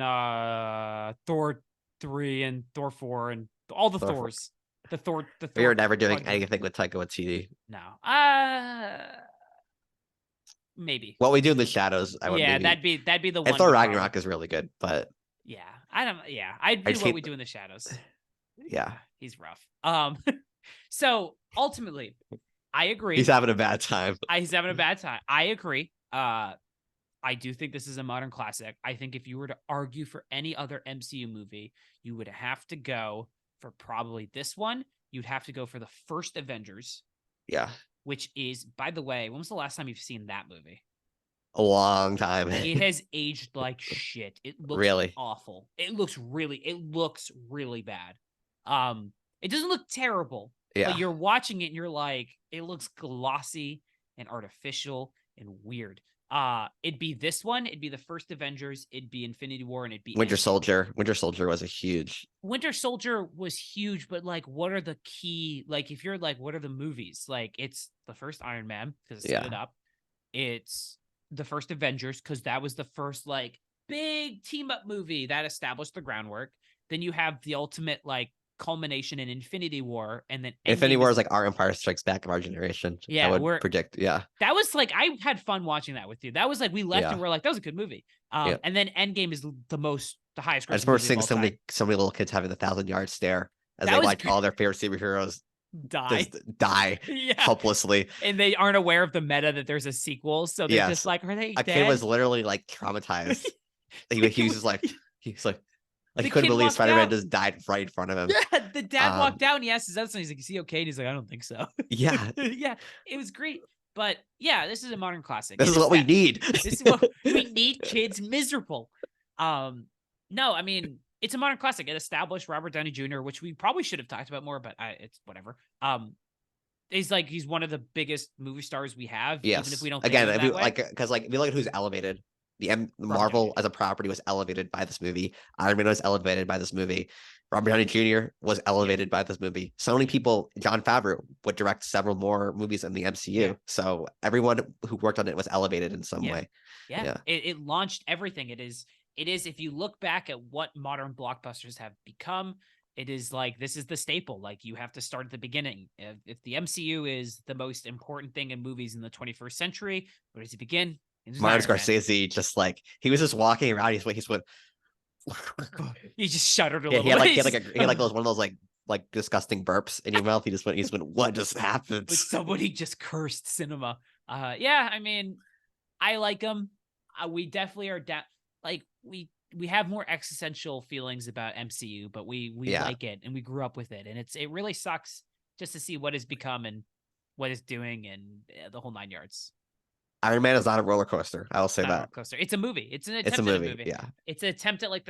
B: Thor 3 and Thor 4 and all the Thors. The Thor.
A: We were never doing
B: Thor-
A: anything with Taika Waititi.
B: No. Maybe.
A: What we do in the shadows, I would
B: Yeah,
A: maybe.
B: that'd be the
A: And
B: one.
A: Thor
B: we
A: Ragnarok
B: probably-
A: is really good, but
B: Yeah, I don't. Yeah, I'd
A: I
B: do
A: just
B: what
A: hate
B: we do in the shadows.
A: yeah,
B: He's rough. So ultimately, I agree.
A: he's having a bad time.
B: He's having a bad time. I agree. I do think this is a modern classic. I think if you were to argue for any other MCU movie, you would have to go for probably this one. You'd have to go for the first Avengers,
A: Yeah,
B: which is, by the way, when was the last time you've seen that movie?
A: a long time.
B: It has aged like shit. It looks
A: Really?
B: awful. It looks really bad. It doesn't look terrible,
A: Yeah,
B: but you're watching it and you're like, it looks glossy and artificial and weird. It'd be this one, it'd be the first Avengers, it'd be Infinity War, and it'd be
A: Winter
B: Endgame.
A: Soldier. Winter Soldier was a huge.
B: Winter Soldier was huge, but like, what are the key? Like, if you're like, what are the movies? Like, it's the first Iron Man because it set it up. It's the first Avengers because that was the first like big team up movie that established the groundwork. Then you have the ultimate like culmination in Infinity War, and then
A: Infinity
B: Endgame
A: War is like our Empire Strikes Back of our generation.
B: Yeah,
A: I would predict. Yeah,
B: that was like I had fun watching that with you. That was like we left and we're like that was a good movie. And then Endgame is the highest.
A: I just remember seeing so many little kids having the 1,000-yard stare as they watch all their favorite superheroes die helplessly,
B: and they aren't aware of the meta that there's a sequel, so they're just like, are they
A: a
B: dead?
A: kid was literally like traumatized. he was just like he
B: The
A: couldn't
B: kid
A: believe
B: walked
A: Spider-Man
B: out.
A: just died right in front of him.
B: Yeah, the dad walked out and he asked his other son, he's like, is he okay? And he's like, I don't think so.
A: Yeah.
B: Yeah, it was great. But yeah, this is a modern classic.
A: This is what we need.
B: This is what we need, kids miserable. No, I mean, it's a modern classic. It established Robert Downey Jr., which we probably should have talked about more, but it's whatever. He's one of the biggest movie stars we have.
A: Yes.
B: Even if we don't
A: Again,
B: think of it that way.
A: because if you look at who's elevated, the Marvel as a property was elevated by this movie. Iron Man was elevated by this movie. Robert Downey Jr. was elevated by this movie. So many people, Jon Favreau would direct several more movies in the MCU.
B: Yeah.
A: So everyone who worked on it was elevated in some way.
B: Yeah. It launched everything. It is, if you look back at what modern blockbusters have become, it is like, this is the staple. Like, you have to start at the beginning. If the MCU is the most important thing in movies in the 21st century, where does it begin?
A: Martin Scorsese he was just walking around. He went.
B: He just shuddered a
A: Yeah,
B: little.
A: he had like those one of those like disgusting burps in your mouth. He just went. What just happened?
B: Like somebody just cursed cinema. Yeah, I mean, I like him. We definitely are down. Like we have more existential feelings about MCU, but we like it and we grew up with it, and it really sucks just to see what it's become and what it's doing and the whole 9 yards.
A: Iron Man is not a roller coaster. I will say that.
B: It's a movie. It's an attempt
A: It's a
B: at
A: movie. Yeah.
B: It's an attempt at like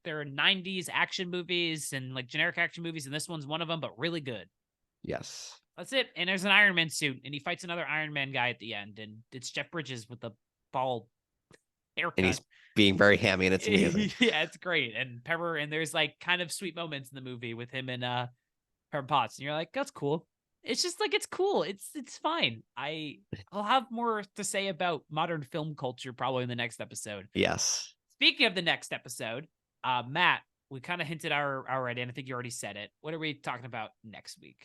B: there are 90s action movies and like generic action movies, and this one's one of them, but really good.
A: Yes.
B: That's it. And there's an Iron Man suit, and he fights another Iron Man guy at the end, and it's Jeff Bridges with the bald haircut.
A: And he's being very hammy, and it's amazing.
B: Yeah, it's great. And there's like kind of sweet moments in the movie with him and Pepper Potts, and you're like, that's cool. It's just like, it's cool. It's fine. I'll have more to say about modern film culture probably in the next episode.
A: Yes.
B: Speaking of the next episode, Matt, we kind of hinted already, and I think you already said it. What are we talking about next week?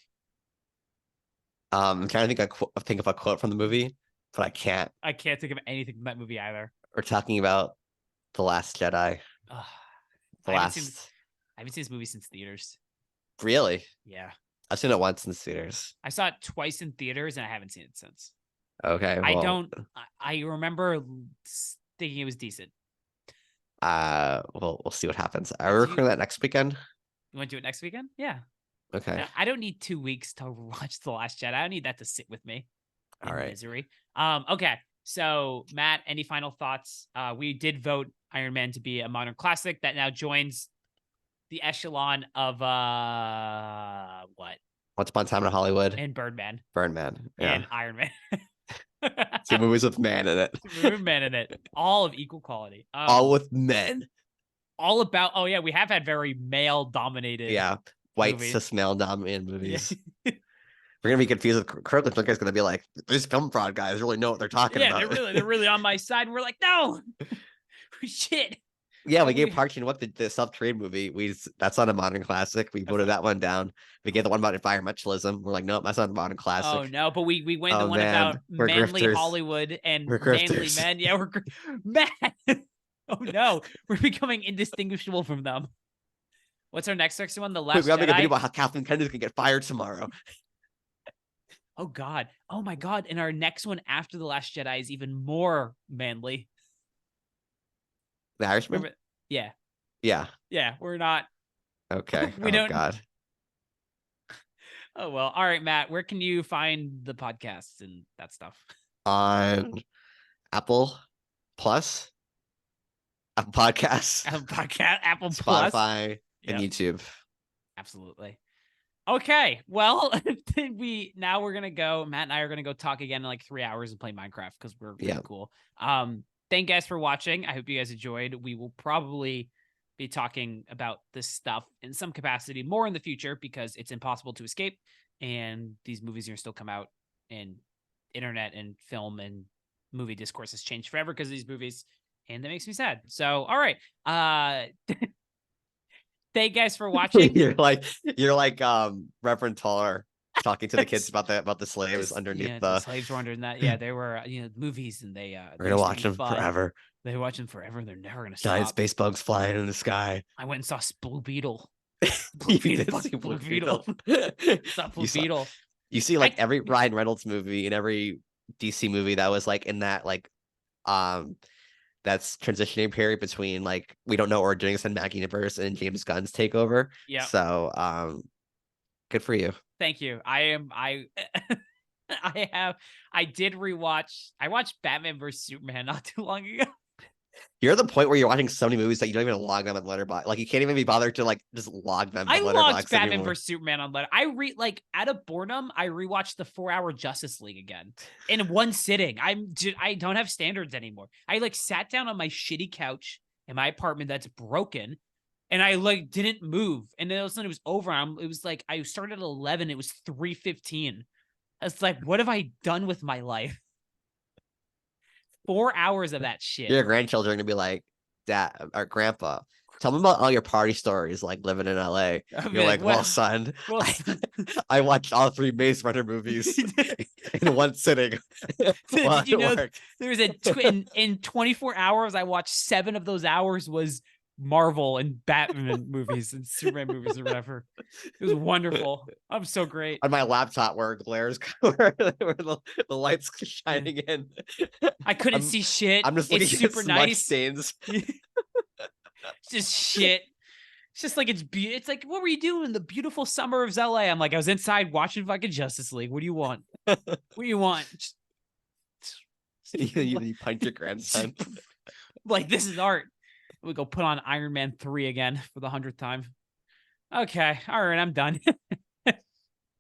A: I'm trying to think of a quote from the movie, but I can't.
B: I can't think of anything from that movie either.
A: We're talking about The Last Jedi.
B: I haven't seen this movie since theaters.
A: Really?
B: Yeah.
A: I've seen it once in the
B: I saw it twice in theaters, and I haven't seen it since.
A: Okay. Well,
B: I remember thinking it was decent.
A: We'll see what happens. Are we recording that next weekend?
B: You want to do it next weekend? Yeah.
A: Okay.
B: I don't need 2 weeks to watch The Last Jedi. I don't need that to sit with me.
A: All right.
B: Misery. Okay. So, Matt, any final thoughts? We did vote Iron Man to be a modern classic that now joins the echelon of what?
A: Once Upon a Time in Hollywood.
B: And Birdman.
A: Birdman. Yeah.
B: And Iron Man.
A: 2 movies with man in it.
B: 2 men in it. All of equal quality.
A: All with men.
B: All about, we have had very male dominated.
A: Yeah. White
B: movies.
A: cis male dominated movies.
B: Yeah.
A: We're gonna be confused with Kirkland. Guy's gonna be like, these film fraud guys really know what they're talking about.
B: They're really on my side. And we're like, no, shit.
A: Yeah, we
B: we-
A: gave Park Chan-wook the self-created movie. That's not a modern classic. We voted that one down. We gave the one about environmentalism. We're like, nope, that's not a modern classic.
B: Oh no, but we went the
A: Oh,
B: one
A: man,
B: about
A: we're
B: manly
A: grifters.
B: Hollywood and
A: We're
B: manly
A: grifters.
B: men. Yeah, Matt. Oh no, we're becoming indistinguishable from them. What's our next one? The
A: We're
B: Last
A: gonna make a video
B: Jedi.
A: about how Kathleen Kennedy's gonna get fired tomorrow.
B: Oh god. Oh my god. And our next one after the Last Jedi is even more manly.
A: The Irishman?
B: Remember? Yeah.
A: Yeah.
B: Yeah. We're not.
A: Okay.
B: We
A: Oh
B: don't-
A: God.
B: Oh well. All right, Matt. Where can you find the podcasts and that stuff?
A: On Apple Plus, Apple Podcasts,
B: Apple Plus.
A: Spotify, and
B: Yep.
A: YouTube.
B: Absolutely. Okay. Well, we're gonna go. Matt and I are gonna go talk again in like 3 hours and play Minecraft because we're really
A: Yeah.
B: cool. Thank you guys for watching. I hope you guys enjoyed. We will probably be talking about this stuff in some capacity more in the future because it's impossible to escape, and these movies are gonna still come out, and internet and film and movie discourse has changed forever because of these movies, and that makes me sad. So, all right. Thank you guys for watching.
A: you're like Reverend Toller talking to the kids about the slaves underneath
B: Yeah,
A: the.
B: slaves were under that. Yeah, they were movies, and they
A: We're gonna watch them forever.
B: They watch them forever. They're never gonna
A: Giant
B: stop.
A: space bugs flying in the sky.
B: I went and saw Blue Beetle.
A: You did
B: Fuck
A: see
B: Blue
A: Blue
B: Beetle.
A: Beetle.
B: Saw Blue
A: You saw-
B: Beetle.
A: You see, like every Ryan Reynolds movie and every DC movie that was like in that that's transitioning period between like we don't know what we're doing in Cinematic Universe and James Gunn's takeover.
B: Yeah.
A: So good for you.
B: Thank you. I watched Batman vs Superman not too long ago.
A: You're at the point where you're watching so many movies that you don't even log them on Letterboxd. Like you can't even be bothered to like just log them.
B: I
A: on
B: logged
A: Letterboxd
B: Batman
A: anymore.
B: vs Superman on Letter. Like out of boredom, I rewatched the 4-hour Justice League again in one sitting. I don't have standards anymore. I like sat down on my shitty couch in my apartment that's broken, and I like didn't move. And then all of a sudden it was over. It was like I started at 11. It was 3:15. I was like, what have I done with my life? 4 hours of that shit.
A: Your grandchildren are gonna be like, Dad or Grandpa, tell me about all your party stories, like living in LA.
B: I'll be
A: You're like, well,
B: well,
A: son,
B: well,
A: I watched all 3 Maze Runner movies in one sitting. while
B: Did you
A: at
B: know
A: work.
B: there was in 24 hours, I watched 7 of those hours was Marvel and Batman movies and Superman movies or whatever. It was wonderful. I'm so great.
A: On my laptop where glares where the lights shining in.
B: I couldn't
A: I'm-
B: see shit.
A: I'm just looking
B: It's
A: at
B: super
A: smudge
B: nice.
A: stains.
B: It's just shit. It's just like it's like, what were you doing in the beautiful summer of LA? I'm like, I was inside watching fucking Justice League. What do you want? What do you want?
A: you punch your grandson.
B: Like, this is art. We go put on Ironman 3 again for the 100th time. Okay, all right, I'm done.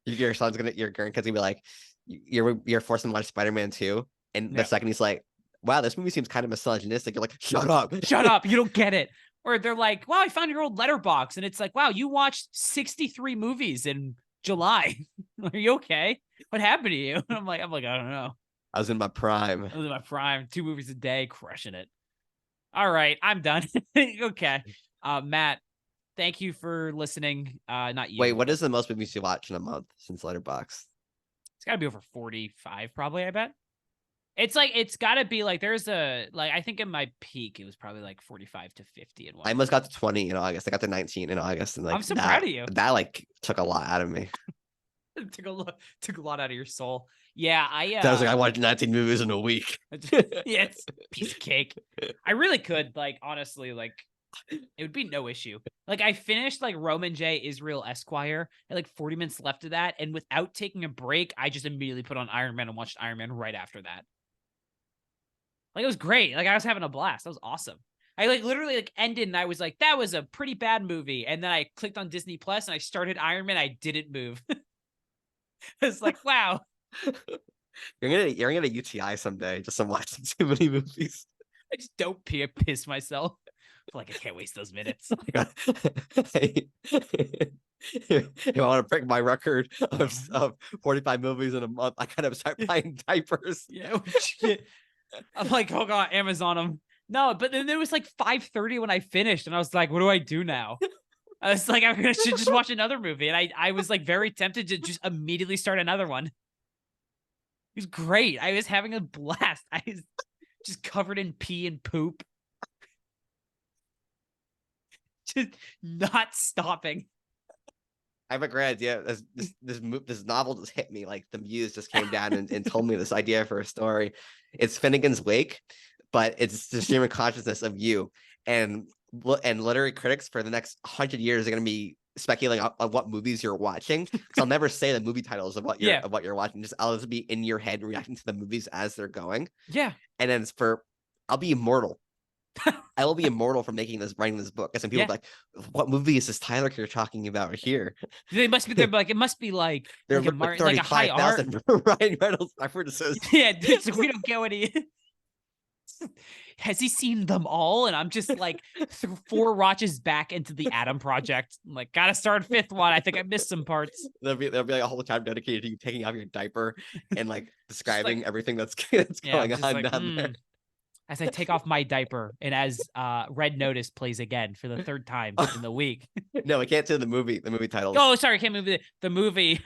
A: Your grandkid's gonna be like, you're forcing him to watch Spider-Man 2, and the
B: Yeah.
A: second he's like, wow, this movie seems kind of misogynistic. You're like, shut up,
B: Shut up, you don't get it. Or they're like, wow, I found your old Letterboxd, and it's like, wow, you watched 63 movies in July. Are you okay? What happened to you? I'm like, I don't know.
A: I was in my prime.
B: I was in my prime, 2 movies a day, crushing it. All right, I'm done. Okay. Matt, thank you for listening. Not you.
A: Wait, what is the most movies you watch in a month since Letterboxd?
B: It's gotta be over 45, probably, I bet. It's gotta be like there's I think in my peak it was probably like 45 to 50 in one.
A: I almost got to 20 in August. I got to 19 in August, and like
B: I'm so proud of you.
A: That like took a lot out of me.
B: took a lot out of your soul. Yeah,
A: I was like, I watched 19 movies in a week.
B: yeah, it's a piece of cake. I really could, like, honestly, like, it would be no issue. Like, I finished like Roman J. Israel Esquire at like 40 minutes left of that, and without taking a break, I just immediately put on Iron Man and watched Iron Man right after that. Like, it was great. Like, I was having a blast. That was awesome. I like literally like ended and I was like, that was a pretty bad movie. And then I clicked on Disney Plus and I started Iron Man. I didn't move. It's like, wow.
A: You're gonna get a UTI someday just from watching too many movies.
B: I just don't piss myself. Like, I can't waste those minutes.
A: If I want to break my record of 45 movies in a month, I gotta start buying diapers.
B: Yeah, shit. I'm like, oh god, Amazon them. No, but then it was like 5:30 when I finished, and I was like, what do I do now? I was like, I should just watch another movie. And I was like very tempted to just immediately start another one. It was great. I was having a blast. I was just covered in pee and poop. Just not stopping.
A: I have a great idea. This novel just hit me. Like the muse just came down and told me this idea for a story. It's Finnegan's Wake, but it's the stream of consciousness of you. And literary critics for the next 100 years are going to be speculating on what movies you're watching. Because I'll never say the movie titles of what you're watching. I'll just be in your head reacting to the movies as they're going.
B: Yeah.
A: And then I'll be immortal. I will be immortal from writing this book. And some people be like, what movie is this Tyler you're talking about here?
B: They must be there, like it must be like
A: they're
B: like a, like a high art.
A: Ryan Reynolds references.
B: Yeah, dude, so we don't get what he has he seen them all? And I'm just like 4 watches back into the Adam Project. I'm like, gotta start 5th one. I think I missed some parts.
A: There'll be like a whole time dedicated to you taking off your diaper and like describing everything that's going on down there.
B: As I take off my diaper and as Red Notice plays again for the 3rd time in the week.
A: No, I can't say the movie titles.
B: Oh, sorry, I can't move the movie.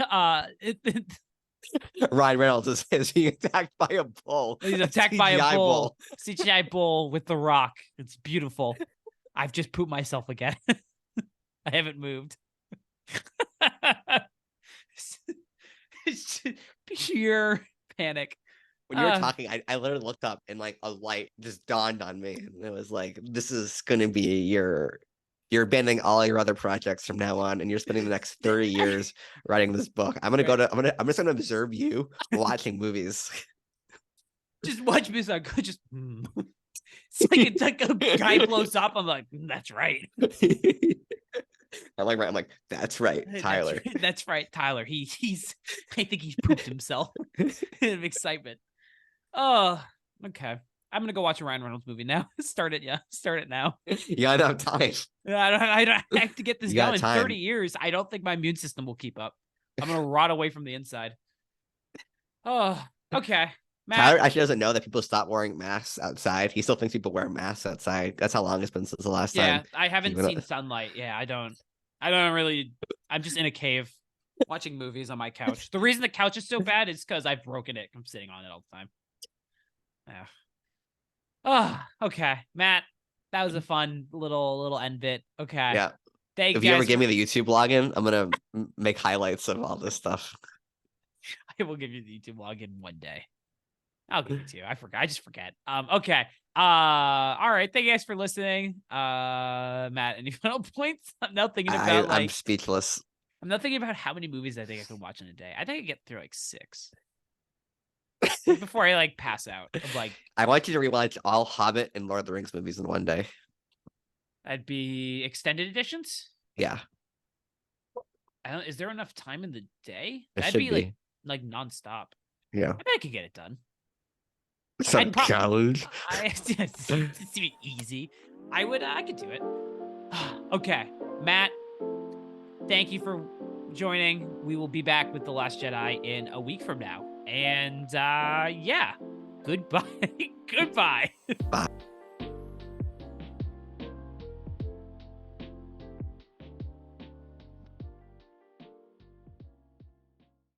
A: Ryan Reynolds is being attacked by a bull.
B: He's attacked by a bull. CGI bull with the rock. It's beautiful. I've just pooped myself again. I haven't moved. It's pure panic.
A: When you were talking, I literally looked up and like a light just dawned on me. And it was like, this is going to be you're abandoning all your other projects from now on, and you're spending the next 30 years writing this book. I'm just going to observe you watching movies.
B: Just watch me. So I could just. It's like a guy blows up. I'm like, that's right.
A: I'm like, that's right, Tyler.
B: That's right, Tyler. He's. I think he's pooped himself in excitement. Oh, okay. I'm gonna go watch a Ryan Reynolds movie now. Start it now.
A: You gotta have time.
B: I don't have to get this going. In
A: 30
B: years, I don't think my immune system will keep up. I'm gonna rot away from the inside. Oh, okay. Matt.
A: Tyler actually doesn't know that people stop wearing masks outside. He still thinks people wear masks outside. That's how long it's been since the last time.
B: Yeah, I haven't seen sunlight. Yeah, I don't really. I'm just in a cave watching movies on my couch. The reason the couch is so bad is because I've broken it. I'm sitting on it all the time. Yeah. Oh, okay, Matt. That was a fun little end bit. Okay.
A: Yeah.
B: Thank
A: if you ever give me the YouTube login, I'm gonna make highlights of all this stuff.
B: I will give you the YouTube login one day. I'll give it to you. I just forget. Okay. All right. Thank you guys for listening. Matt, any final points? I'm now thinking about
A: I'm speechless.
B: I'm not thinking about how many movies I think I could watch in a day. I think I get through like 6 before I like pass out.
A: I want you to rewatch all Hobbit and Lord of the Rings movies in one day.
B: That'd be extended editions.
A: Yeah.
B: Is there enough time in the day?
A: That'd
B: be like nonstop.
A: Yeah.
B: I bet I could get it done.
A: It's a challenge.
B: It's easy. I could do it. Okay, Matt. Thank you for joining. We will be back with The Last Jedi in a week from now. And yeah, goodbye. Goodbye.
A: Bye.